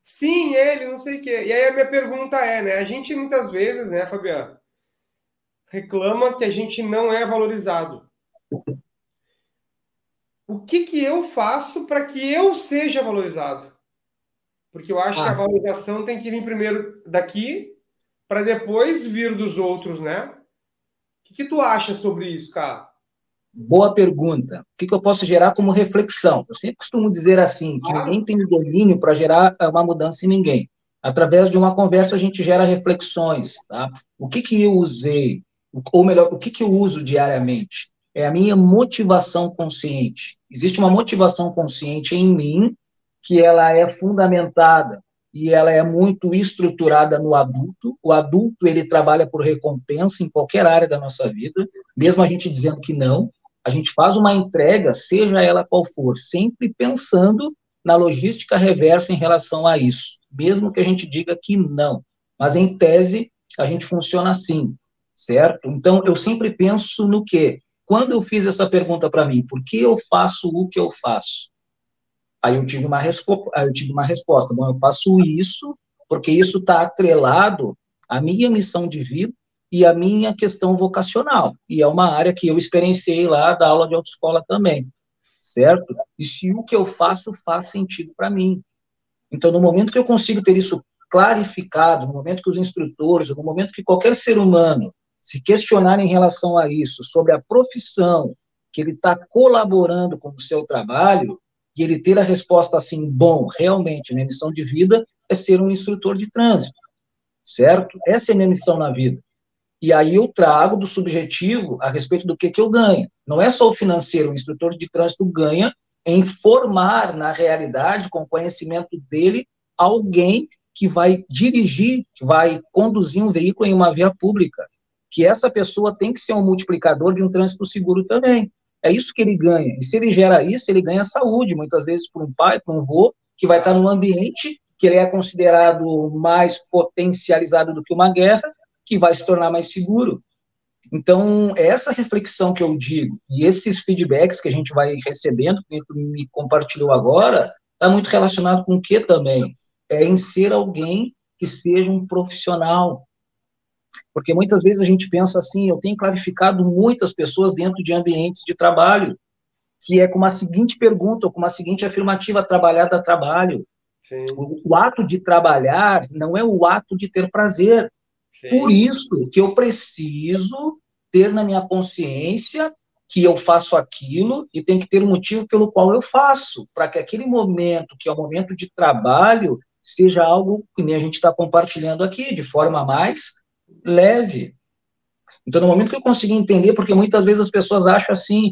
Sim, ele, não sei o quê. E aí a minha pergunta é, né? A gente muitas vezes, né, Fabiano, reclama que a gente não é valorizado. O que eu faço para que eu seja valorizado? Porque eu acho que a valorização tem que vir primeiro daqui, para depois vir dos outros, né? O que tu acha sobre isso, cara? Boa pergunta. O que eu posso gerar como reflexão? Eu sempre costumo dizer assim, que ninguém tem domínio para gerar uma mudança em ninguém. Através de uma conversa, a gente gera reflexões, tá? O que eu usei, ou melhor, o que eu uso diariamente? É a minha motivação consciente. Existe uma motivação consciente em mim, que ela é fundamentada e ela é muito estruturada no adulto. O adulto, ele trabalha por recompensa em qualquer área da nossa vida, mesmo a gente dizendo que não, a gente faz uma entrega, seja ela qual for, sempre pensando na logística reversa em relação a isso, mesmo que a gente diga que não. Mas, em tese, a gente funciona assim, certo? Então, eu sempre penso no quê? Quando eu fiz essa pergunta para mim, por que eu faço o que eu faço? Aí eu tive uma resposta. Bom, eu faço isso porque isso está atrelado à minha missão de vida e à minha questão vocacional. E é uma área que eu experienciei lá da aula de autoescola também, certo? E se o que eu faço faz sentido para mim. Então, no momento que eu consigo ter isso clarificado, no momento que os instrutores, no momento que qualquer ser humano se questionar em relação a isso, sobre a profissão que ele está colaborando com o seu trabalho, e ele ter a resposta assim, bom, realmente, minha missão de vida é ser um instrutor de trânsito, certo? Essa é a minha missão na vida. E aí eu trago do subjetivo a respeito do que eu ganho. Não é só o financeiro, o instrutor de trânsito ganha em formar, na realidade, com o conhecimento dele, alguém que vai dirigir, que vai conduzir um veículo em uma via pública, que essa pessoa tem que ser um multiplicador de um trânsito seguro também. é isso que ele ganha. E se ele gera isso, ele ganha saúde, muitas vezes por um pai, por um avô, que vai estar num ambiente que ele é considerado mais potencializado do que uma guerra, que vai se tornar mais seguro. Então, é essa reflexão que eu digo, e esses feedbacks que a gente vai recebendo, que tu me compartilhou agora, está muito relacionado com o que também? É em ser alguém que seja um profissional. Porque muitas vezes a gente pensa assim, eu tenho clarificado muitas pessoas dentro de ambientes de trabalho, que é com uma seguinte pergunta, ou com uma seguinte afirmativa: trabalhar dá trabalho. Sim. O ato de trabalhar não é o ato de ter prazer. Sim. Por isso que eu preciso ter na minha consciência que eu faço aquilo e tem que ter um motivo pelo qual eu faço, para que aquele momento, que é o momento de trabalho, seja algo que nem a gente está compartilhando aqui, de forma mais leve. Então, no momento que eu consegui entender, porque muitas vezes as pessoas acham assim,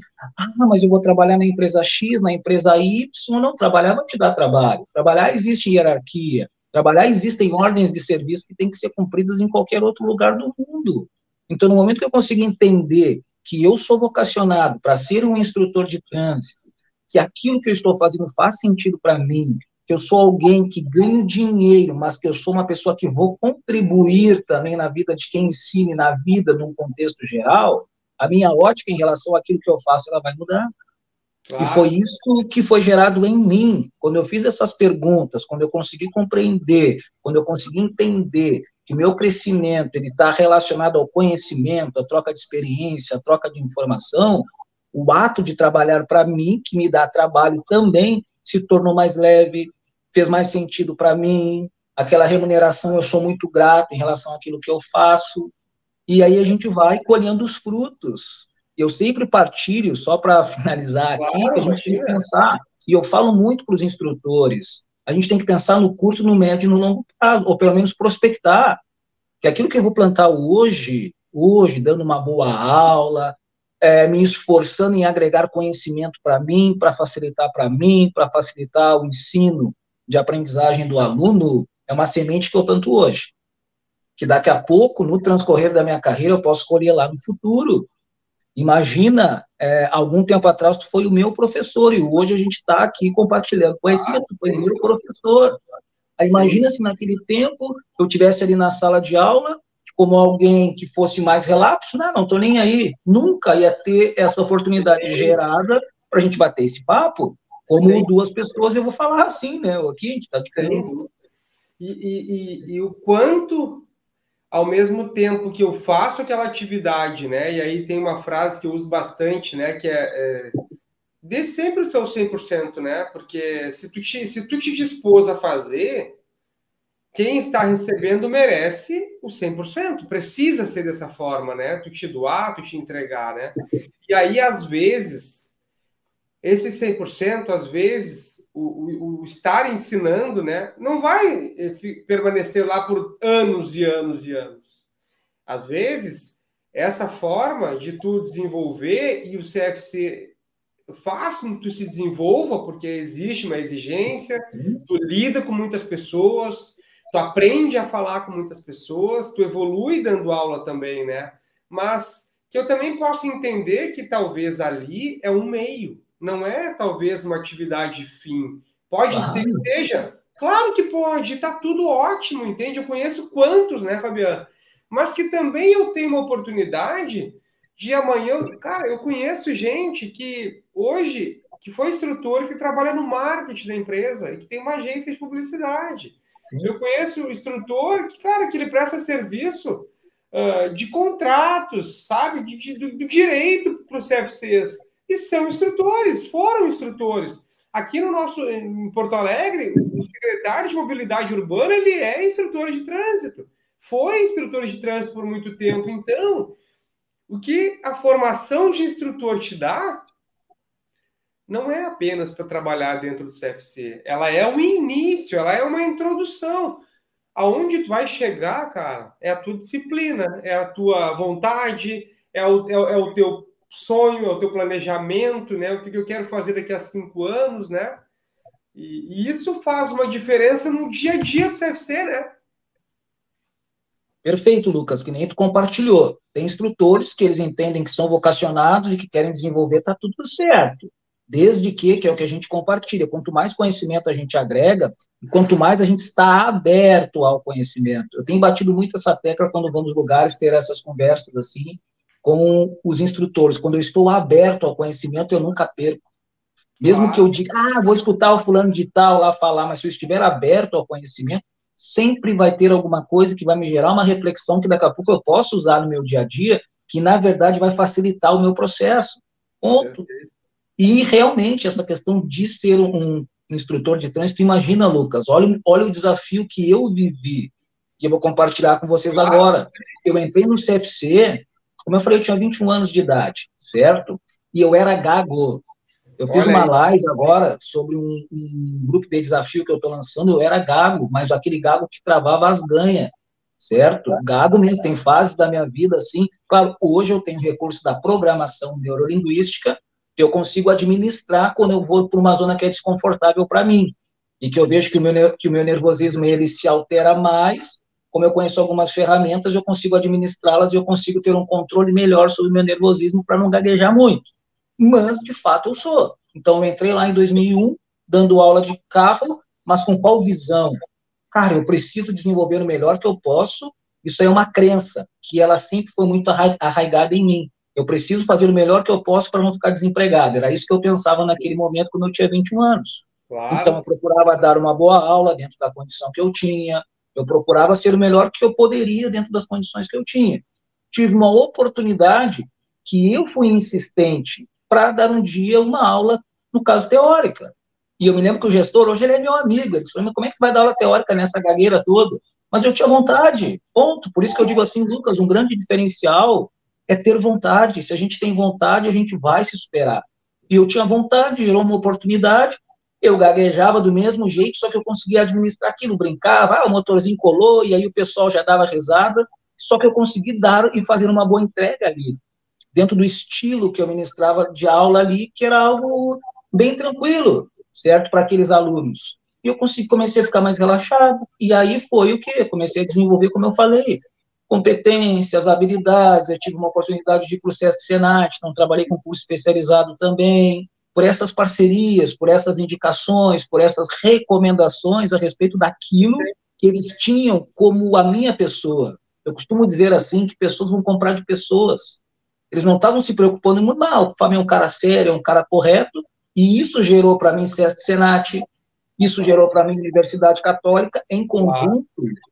mas eu vou trabalhar na empresa X, na empresa Y, não, trabalhar não te dá trabalho. Trabalhar existe hierarquia, trabalhar existem ordens de serviço que têm que ser cumpridas em qualquer outro lugar do mundo. Então, no momento que eu consegui entender que eu sou vocacionado para ser um instrutor de trânsito, que aquilo que eu estou fazendo faz sentido para mim, que eu sou alguém que ganho dinheiro, mas que eu sou uma pessoa que vou contribuir também na vida de quem ensine, na vida, num contexto geral, a minha ótica em relação àquilo que eu faço, ela vai mudar. Claro. E foi isso que foi gerado em mim. Quando eu fiz essas perguntas, quando eu consegui compreender, quando eu consegui entender que o meu crescimento está relacionado ao conhecimento, à troca de experiência, à troca de informação, o ato de trabalhar para mim, que me dá trabalho também, se tornou mais leve, fez mais sentido para mim, aquela remuneração eu sou muito grato em relação àquilo que eu faço, e aí a gente vai colhendo os frutos. Eu sempre partilho, só para finalizar aqui, claro, que a gente tem que pensar, e eu falo muito para os instrutores, a gente tem que pensar no curto, no médio e no longo prazo, ou pelo menos prospectar, que aquilo que eu vou plantar hoje, dando uma boa aula, me esforçando em agregar conhecimento para mim, para facilitar o ensino de aprendizagem do aluno, é uma semente que eu planto hoje. Que daqui a pouco, no transcorrer da minha carreira, eu posso colher lá no futuro. Imagina, algum tempo atrás, tu foi o meu professor, e hoje a gente está aqui compartilhando conhecimento, tu foi o meu professor. Aí, imagina se naquele tempo eu estivesse ali na sala de aula, como alguém que fosse mais relapso, não estou nem aí, nunca ia ter essa oportunidade gerada para a gente bater esse papo, como duas pessoas, eu vou falar assim, né, aqui a gente está diferente. E o quanto, ao mesmo tempo que eu faço aquela atividade, né, e aí tem uma frase que eu uso bastante, né, que dê sempre o seu 100%, né, porque se tu te dispôs a fazer, quem está recebendo merece o 100%, precisa ser dessa forma, né? Tu te doar, tu te entregar, né? E aí, às vezes, esse 100%, às vezes, o estar ensinando, né? Não vai permanecer lá por anos e anos e anos. Às vezes, essa forma de tu desenvolver e o CFC faz com que tu se desenvolva, porque existe uma exigência, tu lida com muitas pessoas, tu aprende a falar com muitas pessoas, tu evolui dando aula também, né? Mas que eu também posso entender que talvez ali é um meio, não é talvez uma atividade fim. Pode ser que seja. Claro que pode, tá tudo ótimo, entende? Eu conheço quantos, né, Fabiano? Mas que também eu tenho uma oportunidade de amanhã... Cara, eu conheço gente que hoje, que foi instrutor, que trabalha no marketing da empresa e que tem uma agência de publicidade. Eu conheço o instrutor que, cara, que ele presta serviço de contratos, sabe? Do direito para os CFCs. E são instrutores, foram instrutores. Aqui em Porto Alegre, o secretário de mobilidade urbana, ele é instrutor de trânsito. Foi instrutor de trânsito por muito tempo. Então, o que a formação de instrutor te dá não é apenas para trabalhar dentro do CFC. Ela é o início, ela é uma introdução. Aonde tu vai chegar, cara, é a tua disciplina, é a tua vontade, é o teu sonho, é o teu planejamento, né? O que eu quero fazer daqui a 5 anos, né? E isso faz uma diferença no dia a dia do CFC, né? Perfeito, Lucas, que nem tu compartilhou. Tem instrutores que eles entendem que são vocacionados e que querem desenvolver, tá tudo certo. Desde que é o que a gente compartilha, quanto mais conhecimento a gente agrega, e quanto mais a gente está aberto ao conhecimento. Eu tenho batido muito essa tecla quando vou nos lugares ter essas conversas assim com os instrutores. Quando eu estou aberto ao conhecimento, eu nunca perco. Mesmo que eu diga, vou escutar o fulano de tal lá falar, mas se eu estiver aberto ao conhecimento, sempre vai ter alguma coisa que vai me gerar uma reflexão que daqui a pouco eu posso usar no meu dia a dia, que na verdade vai facilitar o meu processo. Ponto. E realmente essa questão de ser um instrutor de trânsito, imagina, Lucas, olha o desafio que eu vivi, e eu vou compartilhar com vocês agora. Eu entrei no CFC, como eu falei, eu tinha 21 anos de idade, certo? E eu era gago. Eu fiz uma live agora sobre um grupo de desafio que eu estou lançando, eu era gago, mas aquele gago que travava as ganhas, certo? Gago mesmo, tem fases da minha vida assim. Claro, hoje eu tenho recurso da programação neurolinguística, que eu consigo administrar quando eu vou para uma zona que é desconfortável para mim, e que eu vejo que o meu nervosismo ele se altera mais, como eu conheço algumas ferramentas, eu consigo administrá-las e eu consigo ter um controle melhor sobre o meu nervosismo para não gaguejar muito. Mas, de fato, eu sou. Então, eu entrei lá em 2001, dando aula de carro, mas com qual visão? Cara, eu preciso desenvolver o melhor que eu posso. Isso é uma crença, que ela sempre foi muito arraigada em mim. Eu preciso fazer o melhor que eu posso para não ficar desempregado. Era isso que eu pensava naquele momento, quando eu tinha 21 anos. Claro. Então, eu procurava dar uma boa aula dentro da condição que eu tinha. Eu procurava ser o melhor que eu poderia dentro das condições que eu tinha. Tive uma oportunidade que eu fui insistente para dar um dia uma aula, no caso, teórica. E eu me lembro que o gestor, hoje ele é meu amigo, ele falou, como é que tu vai dar aula teórica nessa gagueira toda? Mas eu tinha vontade, ponto. Por isso que eu digo assim, Lucas, um grande diferencial é ter vontade. Se a gente tem vontade, a gente vai se superar. E eu tinha vontade, gerou uma oportunidade, eu gaguejava do mesmo jeito, só que eu conseguia administrar aquilo, brincava, o motorzinho colou, e aí o pessoal já dava risada, só que eu consegui dar e fazer uma boa entrega ali, dentro do estilo que eu ministrava de aula ali, que era algo bem tranquilo, certo, para aqueles alunos. E eu comecei a ficar mais relaxado, e aí foi o que? Comecei a desenvolver, como eu falei, competências, habilidades, eu tive uma oportunidade de ir para o SESC Senat, então trabalhei com curso especializado também, por essas parcerias, por essas indicações, por essas recomendações a respeito daquilo que eles tinham como a minha pessoa. Eu costumo dizer assim, que pessoas vão comprar de pessoas. Eles não estavam se preocupando muito mal. O Fábio é um cara sério, é um cara correto, e isso gerou para mim SESC Senat, isso gerou para mim Universidade Católica, em conjunto,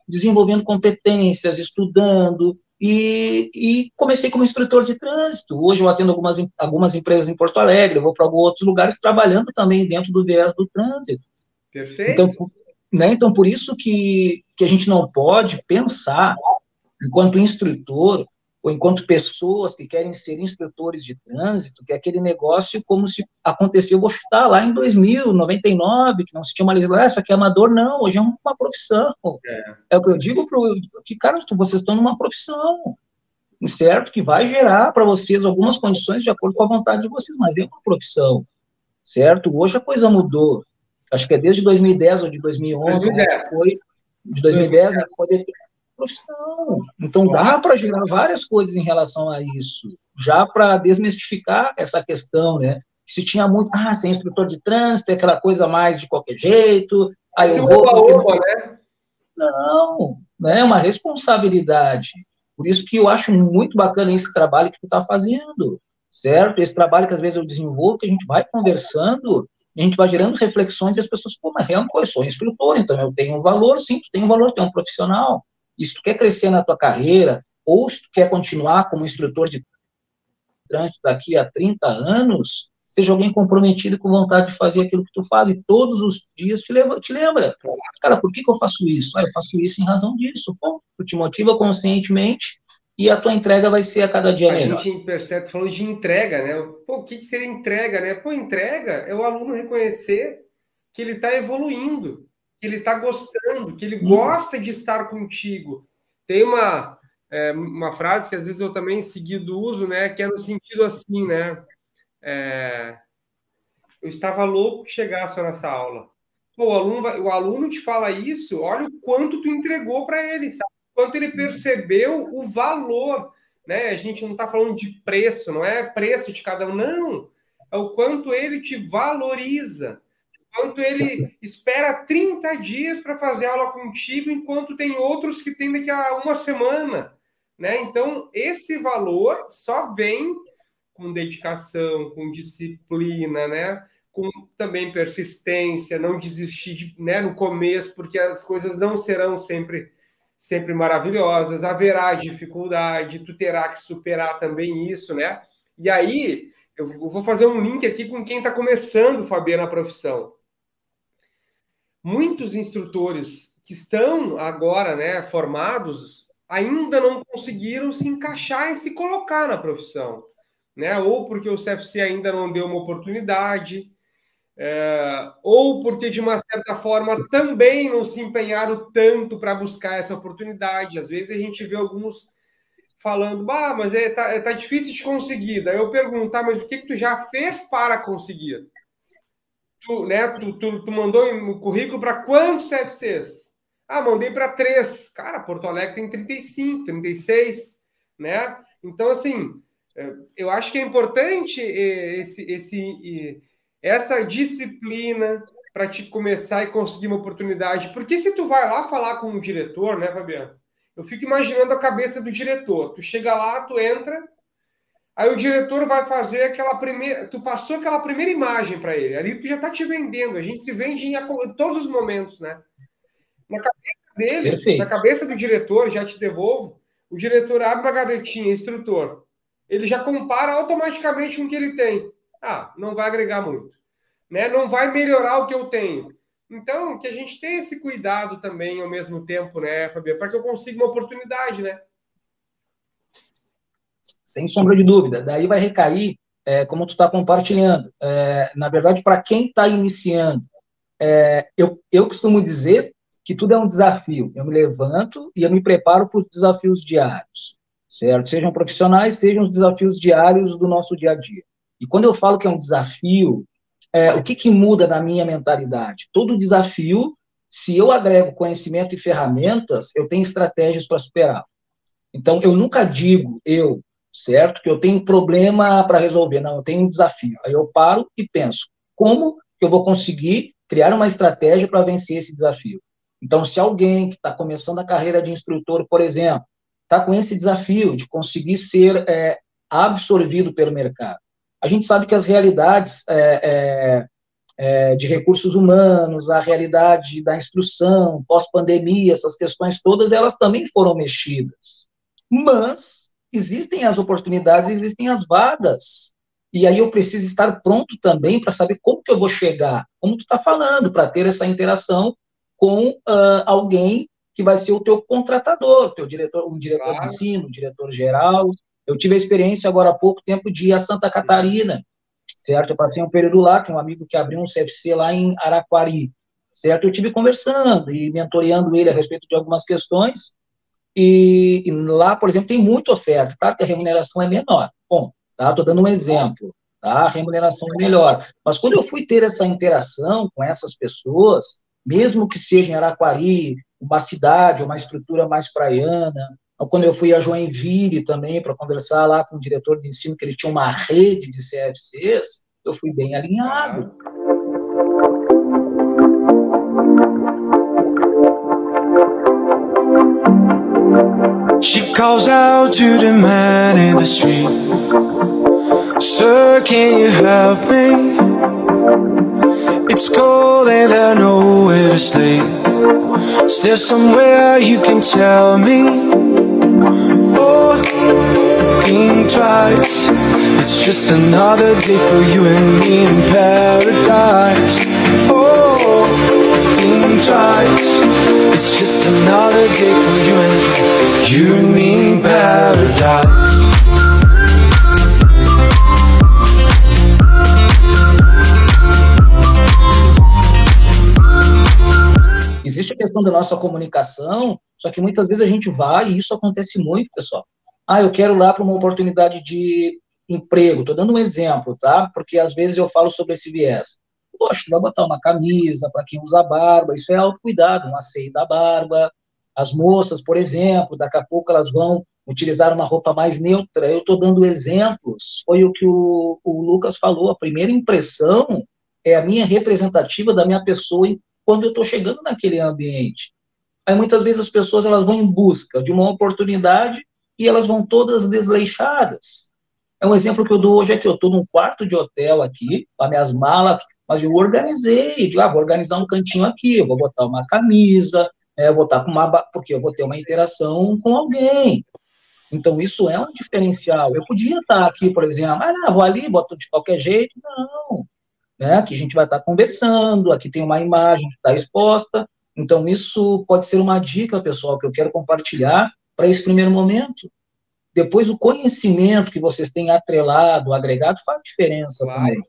desenvolvendo competências, estudando, e comecei como instrutor de trânsito. Hoje eu atendo algumas empresas em Porto Alegre, eu vou para alguns outros lugares trabalhando também dentro do viés do trânsito. Perfeito. Então por isso que a gente não pode pensar, enquanto instrutor, ou enquanto pessoas que querem ser instrutores de trânsito, que é aquele negócio como se aconteceu, vou chutar, lá em 2000, 99, que não se tinha uma legislação, isso aqui é amador, não, hoje é uma profissão. É o que eu digo, que, cara, vocês estão numa profissão, certo? Que vai gerar para vocês algumas condições de acordo com a vontade de vocês, mas é uma profissão, certo? Hoje a coisa mudou. Acho que é desde 2010 ou de 2011, 2010. Né, que foi, de 2010, né, que foi profissão. Então, dá para gerar várias coisas em relação a isso, já para desmistificar essa questão, né? Se tinha muito, ser instrutor de trânsito, é aquela coisa mais de qualquer jeito, aí eu vou... né? Não, né? É uma responsabilidade. Por isso que eu acho muito bacana esse trabalho que tu está fazendo, certo? Esse trabalho que às vezes eu desenvolvo, que a gente vai conversando, a gente vai gerando reflexões e as pessoas, mas realmente eu sou instrutor, então eu tenho um valor, sim, tu tem um valor, tu é um profissional. E se tu quer crescer na tua carreira, ou se tu quer continuar como instrutor de trânsito daqui a 30 anos, seja alguém comprometido com vontade de fazer aquilo que tu faz, e todos os dias te lembra. Cara, por que eu faço isso? Eu faço isso em razão disso. Pô, tu te motiva conscientemente e a tua entrega vai ser a cada dia melhor. A gente percebe, falando de entrega, né? Pô, o que seria entrega, né? Pô, entrega é o aluno reconhecer que ele está evoluindo, que ele está gostando, que ele gosta de estar contigo. Tem uma frase que às vezes eu também seguido uso, né? Que é no sentido assim, né? Eu estava louco que chegasse nessa aula. Pô, o aluno te fala isso, olha o quanto tu entregou para ele, sabe? quanto ele percebeu o valor, né? A gente não está falando de preço, não é preço de cada um, não. É o quanto ele te valoriza, o quanto ele espera 30 dias para fazer aula contigo, enquanto tem outros que tem daqui a uma semana, né? Então, esse valor só vem com dedicação, com disciplina, né? Com também persistência, não desistir né, no começo, porque as coisas não serão sempre maravilhosas, haverá dificuldade, tu terá que superar também isso, né? E aí, eu vou fazer um link aqui com quem está começando, Fabiano, na profissão. Muitos instrutores que estão agora, né, formados, ainda não conseguiram se encaixar e se colocar na profissão, né? Ou porque o CFC ainda não deu uma oportunidade, ou porque, de uma certa forma, também não se empenharam tanto para buscar essa oportunidade. Às vezes a gente vê alguns falando, mas tá difícil de conseguir. Daí eu pergunto, mas o que tu já fez para conseguir? Tu mandou um currículo para quantos CFCs? Mandei para 3. Cara, Porto Alegre tem 35, 36, né? Então, assim, eu acho que é importante essa disciplina para te começar e conseguir uma oportunidade. Porque se tu vai lá falar com o diretor, né, Fabiano? Eu fico imaginando a cabeça do diretor. Tu chega lá, tu entra, aí o diretor vai fazer aquela primeira... Tu passou aquela primeira imagem para ele. Ali tu já está te vendendo. A gente se vende em todos os momentos, né? Na cabeça dele, Perfeito. Na cabeça do diretor, já te devolvo, o diretor abre uma gavetinha, instrutor. Ele já compara automaticamente com o que ele tem. Não vai agregar muito, né? Não vai melhorar o que eu tenho. Então, que a gente tenha esse cuidado também ao mesmo tempo, né, Fabiano? Para que eu consiga uma oportunidade, né? Sem sombra de dúvida. Daí vai recair, como tu está compartilhando. Na verdade, para quem está iniciando, eu costumo dizer que tudo é um desafio. Eu me levanto e eu me preparo para os desafios diários, certo? Sejam profissionais, sejam os desafios diários do nosso dia a dia. E quando eu falo que é um desafio, o que muda na minha mentalidade? Todo desafio, se eu agrego conhecimento e ferramentas, eu tenho estratégias para superar. Então, eu nunca digo, certo, que eu tenho problema para resolver. Não, eu tenho um desafio. Aí eu paro e penso, como que eu vou conseguir criar uma estratégia para vencer esse desafio? Então, se alguém que está começando a carreira de instrutor, por exemplo, está com esse desafio de conseguir ser absorvido pelo mercado, a gente sabe que as realidades de recursos humanos, a realidade da instrução, pós-pandemia, essas questões todas, elas também foram mexidas. Mas existem as oportunidades, existem as vagas. E aí eu preciso estar pronto também para saber como que eu vou chegar, como tu está falando, para ter essa interação com alguém que vai ser o teu contratador, um diretor de ensino, um diretor geral. Eu tive a experiência agora há pouco tempo de ir a Santa Catarina, certo? Eu passei um período lá, tem um amigo que abriu um CFC lá em Araquari, certo? Eu tive conversando e mentoreando ele a respeito de algumas questões, e lá, por exemplo, tem muita oferta. Claro que a remuneração é menor. Bom, tá? Estou dando um exemplo, tá? A remuneração é melhor. Mas quando eu fui ter essa interação com essas pessoas, mesmo que seja em Araquari, uma cidade, uma estrutura mais praiana, ou quando eu fui a Joinville também para conversar lá com o diretor de ensino, que ele tinha uma rede de CFCs, eu fui bem alinhado. She calls out to the man in the street, "Sir, can you help me? It's cold and there's nowhere to sleep. Is there somewhere you can tell me? Oh, think twice. It's just another day for you and me in paradise. Oh, think twice. It's just another day for you and me in paradise." Existe a questão da nossa comunicação, só que muitas vezes a gente vai, e isso acontece muito, pessoal. Eu quero lá para uma oportunidade de emprego. Estou dando um exemplo, tá? Porque às vezes eu falo sobre esse viés. Poxa, vai botar uma camisa para quem usa barba, isso é autocuidado, um asseio da barba. As moças, por exemplo, daqui a pouco elas vão utilizar uma roupa mais neutra. Eu estou dando exemplos, foi o que o Lucas falou, a primeira impressão é a minha representativa da minha pessoa quando eu estou chegando naquele ambiente. Aí muitas vezes as pessoas elas vão em busca de uma oportunidade e elas vão todas desleixadas. É um exemplo que eu dou hoje aqui, eu estou num quarto de hotel aqui, com as minhas malas, mas eu organizei, vou organizar um cantinho aqui, eu vou botar uma camisa, eu vou estar com porque eu vou ter uma interação com alguém. Então, isso é um diferencial. Eu podia estar aqui, por exemplo, vou ali, boto de qualquer jeito. Não, né? Aqui a gente vai estar conversando, aqui tem uma imagem que está exposta. Então, isso pode ser uma dica, pessoal, que eu quero compartilhar para esse primeiro momento. Depois, o conhecimento que vocês têm atrelado, agregado, faz diferença também.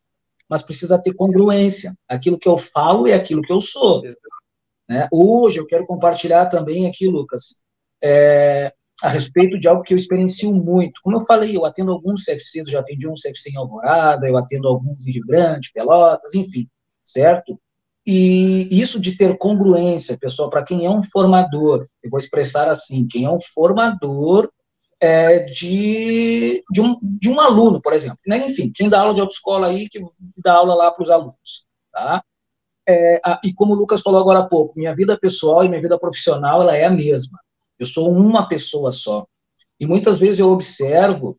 Mas precisa ter congruência. Aquilo que eu falo é aquilo que eu sou. Né? Hoje, eu quero compartilhar também aqui, Lucas, a respeito de algo que eu experiencio muito. Como eu falei, eu atendo alguns CFCs, já atendi um CFC em Alvorada, eu atendo alguns em Rio Grande, Pelotas, enfim, certo? E isso de ter congruência, pessoal, para quem é um formador, eu vou expressar assim, quem é um formador de um aluno, por exemplo, né? Enfim, quem dá aula de autoescola aí, que dá aula lá para os alunos, tá? E como o Lucas falou agora há pouco, minha vida pessoal e minha vida profissional, ela é a mesma. Eu sou uma pessoa só. E muitas vezes eu observo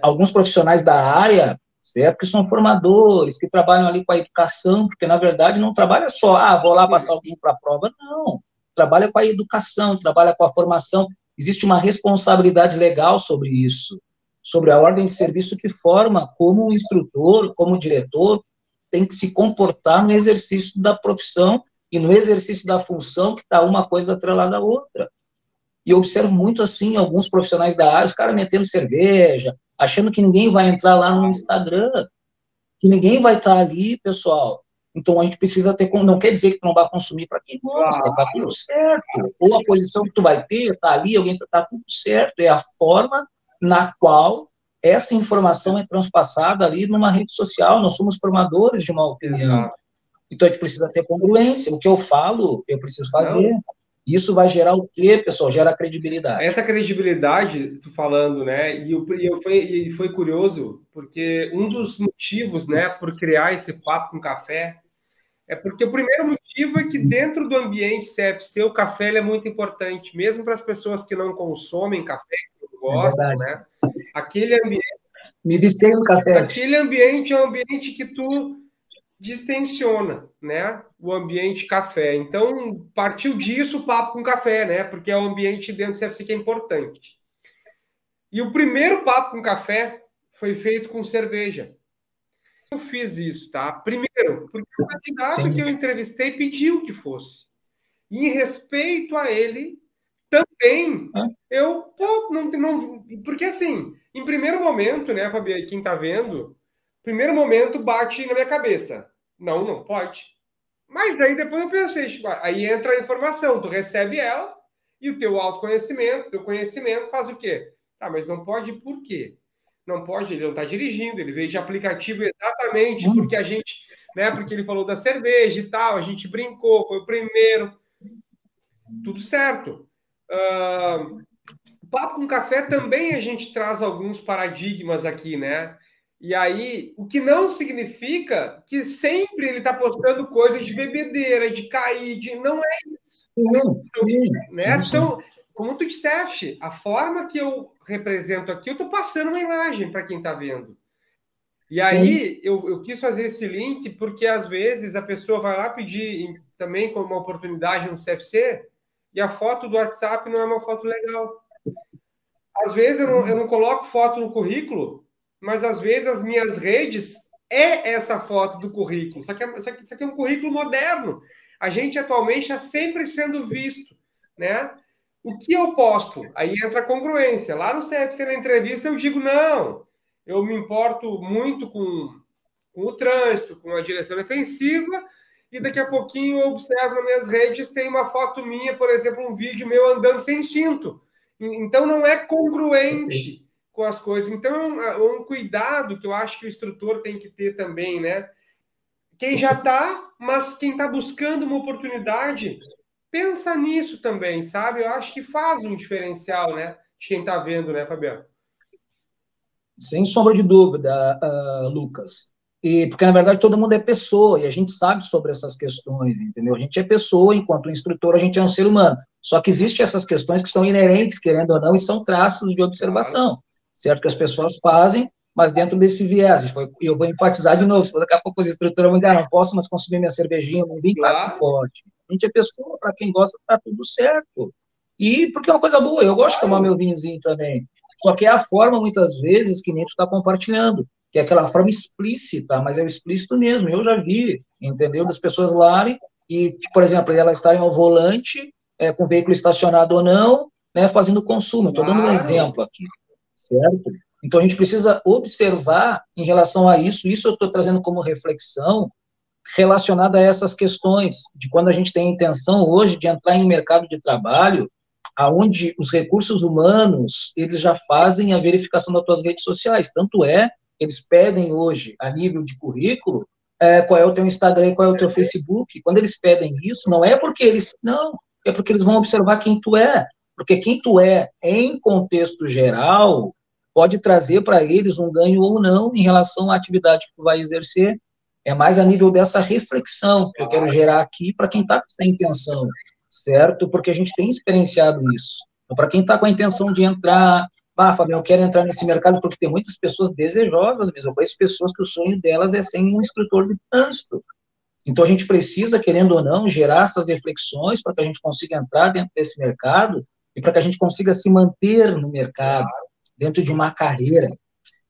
alguns profissionais da área, certo? Que são formadores, que trabalham ali com a educação, porque, na verdade, não trabalha só, vou lá passar alguém para a prova. Não. Trabalha com a educação, trabalha com a formação. Existe uma responsabilidade legal sobre isso, sobre a ordem de serviço que forma como o instrutor, como o diretor, tem que se comportar no exercício da profissão e no exercício da função, que está uma coisa atrelada à outra. E eu observo muito assim, alguns profissionais da área, os caras metendo cerveja, achando que ninguém vai entrar lá no Instagram, que ninguém vai estar ali, pessoal. Então a gente precisa ter, não quer dizer que tu não vai consumir para quem gosta, está tudo certo. Ou a posição que tu vai ter, está ali, alguém está tudo certo. É a forma na qual essa informação é transpassada ali numa rede social. Nós somos formadores de uma opinião. Exato. Então, a gente precisa ter congruência. O que eu falo, eu preciso fazer. Não. Isso vai gerar o quê, pessoal? Gera credibilidade. Essa credibilidade, tu falando, né? E foi curioso, porque um dos motivos, né, por criar esse Papo com Café, é porque o primeiro motivo é que dentro do ambiente CFC, o café ele é muito importante, mesmo para as pessoas que não consomem café, que não gostam, né? Aquele ambiente... Me viciei no café. Aquele ambiente é um ambiente que tu distensiona, né? O ambiente café. Então, partiu disso o Papo com Café, né? Porque é um ambiente dentro do CFC que é importante. E o primeiro Papo com Café foi feito com cerveja. Eu fiz isso, tá? Primeiro, porque o candidato que eu entrevistei pediu que fosse. E em respeito a ele, também, eu... porque assim, em primeiro momento, né, Fabiano, quem tá vendo, primeiro momento bate na minha cabeça. Não pode. Mas aí depois eu pensei, aí entra a informação, tu recebe ela e o teu autoconhecimento, teu conhecimento faz o quê? Tá, mas não pode por quê? Não pode, ele não está dirigindo, ele veio de aplicativo exatamente porque a gente, né, porque ele falou da cerveja e tal, a gente brincou, foi o primeiro. Tudo certo. O Papo com Café também a gente traz alguns paradigmas aqui, né? E aí, o que não significa que sempre ele está postando coisas de bebedeira, de cair, não é isso. São, como tu disseste, a forma que eu represento aqui, eu estou passando uma imagem para quem está vendo. E aí, eu quis fazer esse link porque, às vezes, a pessoa vai lá pedir também como uma oportunidade no CFC e a foto do WhatsApp não é uma foto legal. Às vezes, eu não coloco foto no currículo, mas às vezes as minhas redes é essa foto do currículo. Só que isso aqui é um currículo moderno. A gente atualmente está sempre sendo visto, né? O que eu posto? Aí entra a congruência. Lá no CFC, na entrevista, eu digo, não, eu me importo muito com o trânsito, com a direção defensiva, e daqui a pouquinho eu observo nas minhas redes, tem uma foto minha, por exemplo, um vídeo meu andando sem cinto. Então, não é congruente com as coisas. Então, um cuidado que eu acho que o instrutor tem que ter também, né? Quem já está, mas quem está buscando uma oportunidade, pensa nisso também, sabe? Eu acho que faz um diferencial, né? De quem está vendo, né, Fabiano? Sem sombra de dúvida, Lucas. E, porque, na verdade, todo mundo é pessoa, e a gente sabe sobre essas questões, entendeu? A gente é pessoa, enquanto instrutor, a gente é um ser humano. Só que existem essas questões que são inerentes, querendo ou não, e são traços de observação, claro. Certo? Que as pessoas fazem, mas dentro desse viés. Eu vou enfatizar de novo, daqui a pouco os instrutores vão dizer, não posso mais consumir minha cervejinha, não vim, claro que pode. A gente é pessoa, para quem gosta, tá tudo certo. E porque é uma coisa boa, eu gosto de tomar meu vinhozinho também. Só que é a forma, muitas vezes, que nem tu está compartilhando, que é aquela forma explícita, mas é o explícito mesmo. Eu já vi, entendeu? Das pessoas lá e, por exemplo, elas estarem ao volante, com o veículo estacionado ou não, né, fazendo consumo. Estou dando um exemplo aqui, certo? Então, a gente precisa observar em relação a isso eu estou trazendo como reflexão relacionada a essas questões, de quando a gente tem a intenção hoje de entrar em mercado de trabalho, aonde os recursos humanos, eles já fazem a verificação das tuas redes sociais, tanto eles pedem hoje, a nível de currículo, qual é o teu Instagram e qual é o teu Facebook. Quando eles pedem isso, não é porque eles vão observar quem tu é, porque quem tu é, em contexto geral, pode trazer para eles um ganho ou não em relação à atividade que tu vai exercer. É mais a nível dessa reflexão que eu quero gerar aqui para quem está com essa intenção, certo? Porque a gente tem experienciado isso. Então, para quem está com a intenção de entrar, Fabiano, eu quero entrar nesse mercado, porque tem muitas pessoas desejosas mesmo, eu conheço pessoas que o sonho delas é ser um instrutor de trânsito. Então, a gente precisa, querendo ou não, gerar essas reflexões para que a gente consiga entrar dentro desse mercado e para que a gente consiga se manter no mercado, dentro de uma carreira.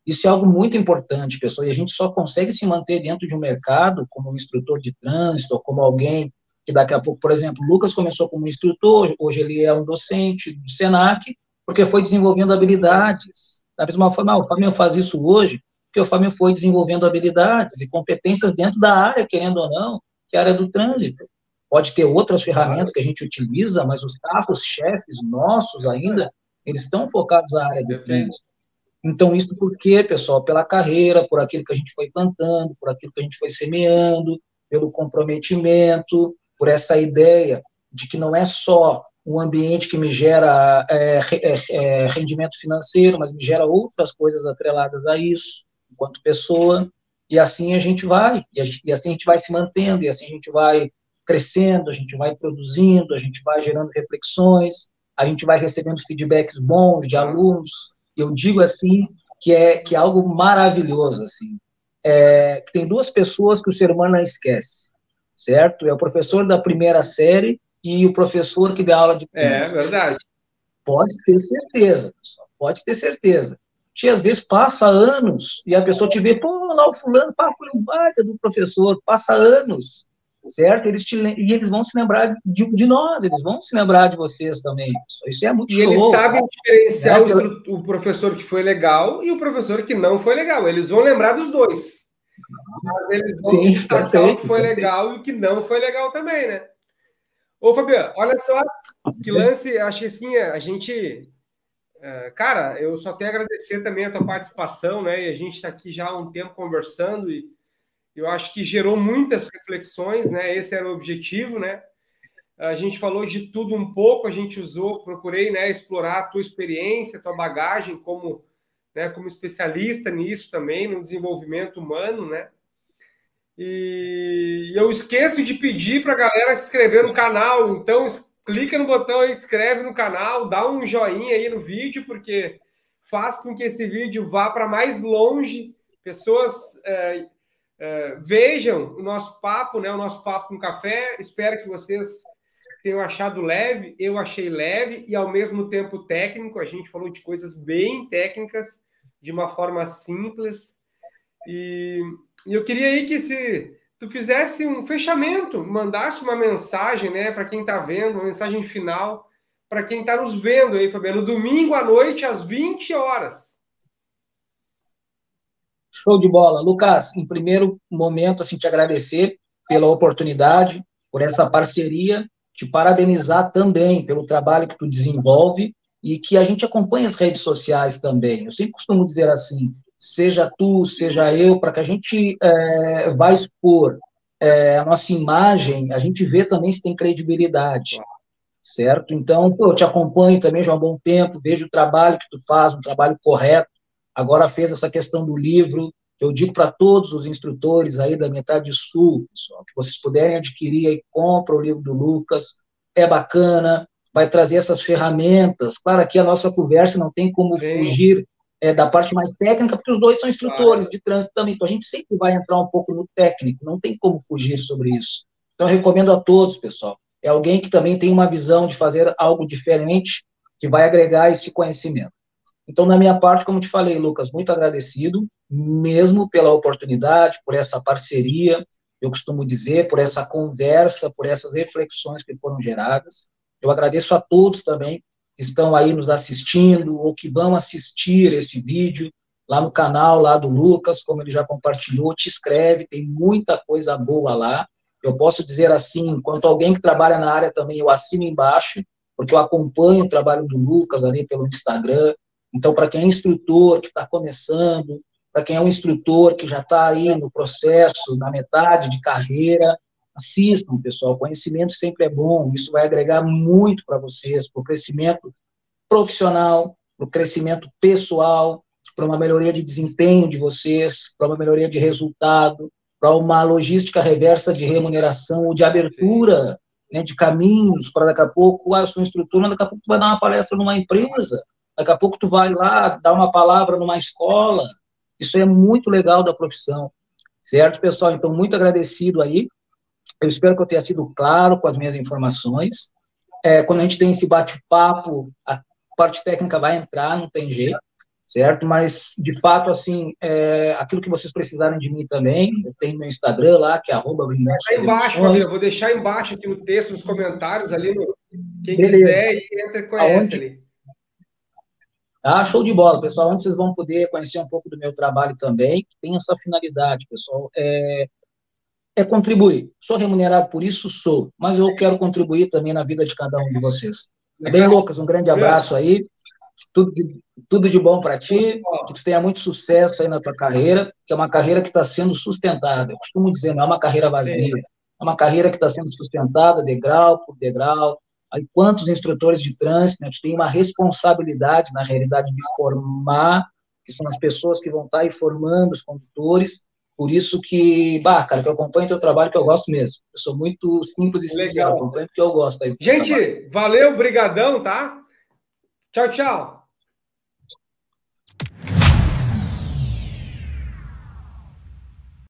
Isso é algo muito importante, pessoal, e a gente só consegue se manter dentro de um mercado como um instrutor de trânsito, ou como alguém que daqui a pouco, por exemplo, o Lucas começou como instrutor, hoje ele é um docente do Senac, porque foi desenvolvendo habilidades. Da mesma forma, o Fábio faz isso hoje, porque o Fábio foi desenvolvendo habilidades e competências dentro da área, querendo ou não, que é a área do trânsito. Pode ter outras ferramentas que a gente utiliza, mas os carros-chefes nossos ainda, eles estão focados na área do trânsito. Então, isso por quê, pessoal? Pela carreira, por aquilo que a gente foi plantando, por aquilo que a gente foi semeando, pelo comprometimento, por essa ideia de que não é só um ambiente que me gera rendimento financeiro, mas me gera outras coisas atreladas a isso, enquanto pessoa, e assim a gente vai, e assim a gente vai se mantendo, e assim a gente vai crescendo, a gente vai produzindo, a gente vai gerando reflexões, a gente vai recebendo feedbacks bons de alunos. Eu digo assim que é algo maravilhoso, assim. Que tem duas pessoas que o ser humano não esquece, certo? É o professor da primeira série e o professor que dá aula de trânsito. É verdade. Pode ter certeza, pessoal, pode ter certeza. Que às vezes passa anos e a pessoa te vê, lá o fulano, foi um baita do professor, passa anos, certo? E eles vão se lembrar de nós, eles vão se lembrar de vocês também. Isso é muito show. E eles sabem diferenciar o professor que foi legal e o professor que não foi legal. Eles vão lembrar dos dois. Mas eles vão destacar o que foi legal e o que não foi legal também, né? Ô, Fabiano, olha só que lance, acho que assim, a gente... Cara, eu só tenho a agradecer também a tua participação, né? E a gente está aqui já há um tempo conversando e eu acho que gerou muitas reflexões, né? Esse era o objetivo, né? A gente falou de tudo um pouco, a gente procurei, né, explorar a tua experiência, a tua bagagem como especialista nisso também, no desenvolvimento humano, né? E eu esqueço de pedir para a galera se inscrever no canal, então clica no botão aí, inscreve no canal, dá um joinha aí no vídeo, porque faz com que esse vídeo vá para mais longe, pessoas vejam o nosso papo, né, o nosso papo com café. Espero que vocês tenham achado leve, eu achei leve e ao mesmo tempo técnico. A gente falou de coisas bem técnicas, de uma forma simples, e eu queria aí que se tu fizesse um fechamento, mandasse uma mensagem, né, para quem está vendo, uma mensagem final para quem está nos vendo aí, Fabiano, no domingo à noite, às 20 horas. Show de bola. Lucas, em primeiro momento, assim, te agradecer pela oportunidade, por essa parceria, te parabenizar também pelo trabalho que tu desenvolve e que a gente acompanhe as redes sociais também. Eu sempre costumo dizer assim, seja tu, seja eu, para que a gente vá expor a nossa imagem, a gente vê também se tem credibilidade, certo? Então, pô, eu te acompanho também já há um bom tempo, vejo o trabalho que tu faz, um trabalho correto. Agora fez essa questão do livro, que eu digo para todos os instrutores aí da Metade Sul, pessoal, que vocês puderem adquirir aí, compra o livro do Lucas, é bacana, vai trazer essas ferramentas. Claro, aqui a nossa conversa não tem como fugir da parte mais técnica, porque os dois são instrutores de trânsito também, então a gente sempre vai entrar um pouco no técnico, não tem como fugir sobre isso. Então eu recomendo a todos, pessoal, é alguém que também tem uma visão de fazer algo diferente, que vai agregar esse conhecimento. Então, na minha parte, como te falei, Lucas, muito agradecido, mesmo pela oportunidade, por essa parceria, eu costumo dizer, por essa conversa, por essas reflexões que foram geradas. Eu agradeço a todos também que estão aí nos assistindo ou que vão assistir esse vídeo lá no canal lá do Lucas, como ele já compartilhou, te inscreve, tem muita coisa boa lá. Eu posso dizer assim, enquanto alguém que trabalha na área também, eu assino embaixo, porque eu acompanho o trabalho do Lucas ali pelo Instagram. Então, para quem é instrutor, que está começando, para quem é um instrutor que já está aí no processo, na metade de carreira, assistam, pessoal, conhecimento sempre é bom, isso vai agregar muito para vocês, para o crescimento profissional, para o crescimento pessoal, para uma melhoria de desempenho de vocês, para uma melhoria de resultado, para uma logística reversa de remuneração ou de abertura, né, de caminhos, para daqui a pouco, eu sou instrutor, mas daqui a pouco tu vai dar uma palestra numa empresa, daqui a pouco tu vai lá dar uma palavra numa escola. Isso é muito legal da profissão, certo, pessoal? Então, muito agradecido aí. Eu espero que eu tenha sido claro com as minhas informações. Quando a gente tem esse bate-papo, a parte técnica vai entrar, não tem jeito, certo? Mas, de fato, assim, aquilo que vocês precisarem de mim também, eu tenho meu Instagram lá, que é @embaixo, eu vou deixar embaixo aqui o texto, nos comentários ali, quem Beleza. quiser e entra e conhece ali. Show de bola, pessoal. Onde vocês vão poder conhecer um pouco do meu trabalho também, que tem essa finalidade, pessoal, contribuir. Sou remunerado por isso? Sou, mas eu quero contribuir também na vida de cada um de vocês. Bem, Lucas, um grande abraço aí, tudo de bom para ti, que tu tenha muito sucesso aí na tua carreira, que é uma carreira que está sendo sustentada. Eu costumo dizer, não é uma carreira vazia, é uma carreira que está sendo sustentada degrau por degrau. Aí, quantos instrutores de trânsito, né, tu tem uma responsabilidade, na realidade, de formar, que são as pessoas que vão estar aí formando os condutores. Por isso que, cara, que eu acompanho teu trabalho, que eu gosto mesmo. Eu sou muito simples e sincero, acompanho porque eu gosto. Aí, gente, valeu, brigadão, tá? Tchau, tchau.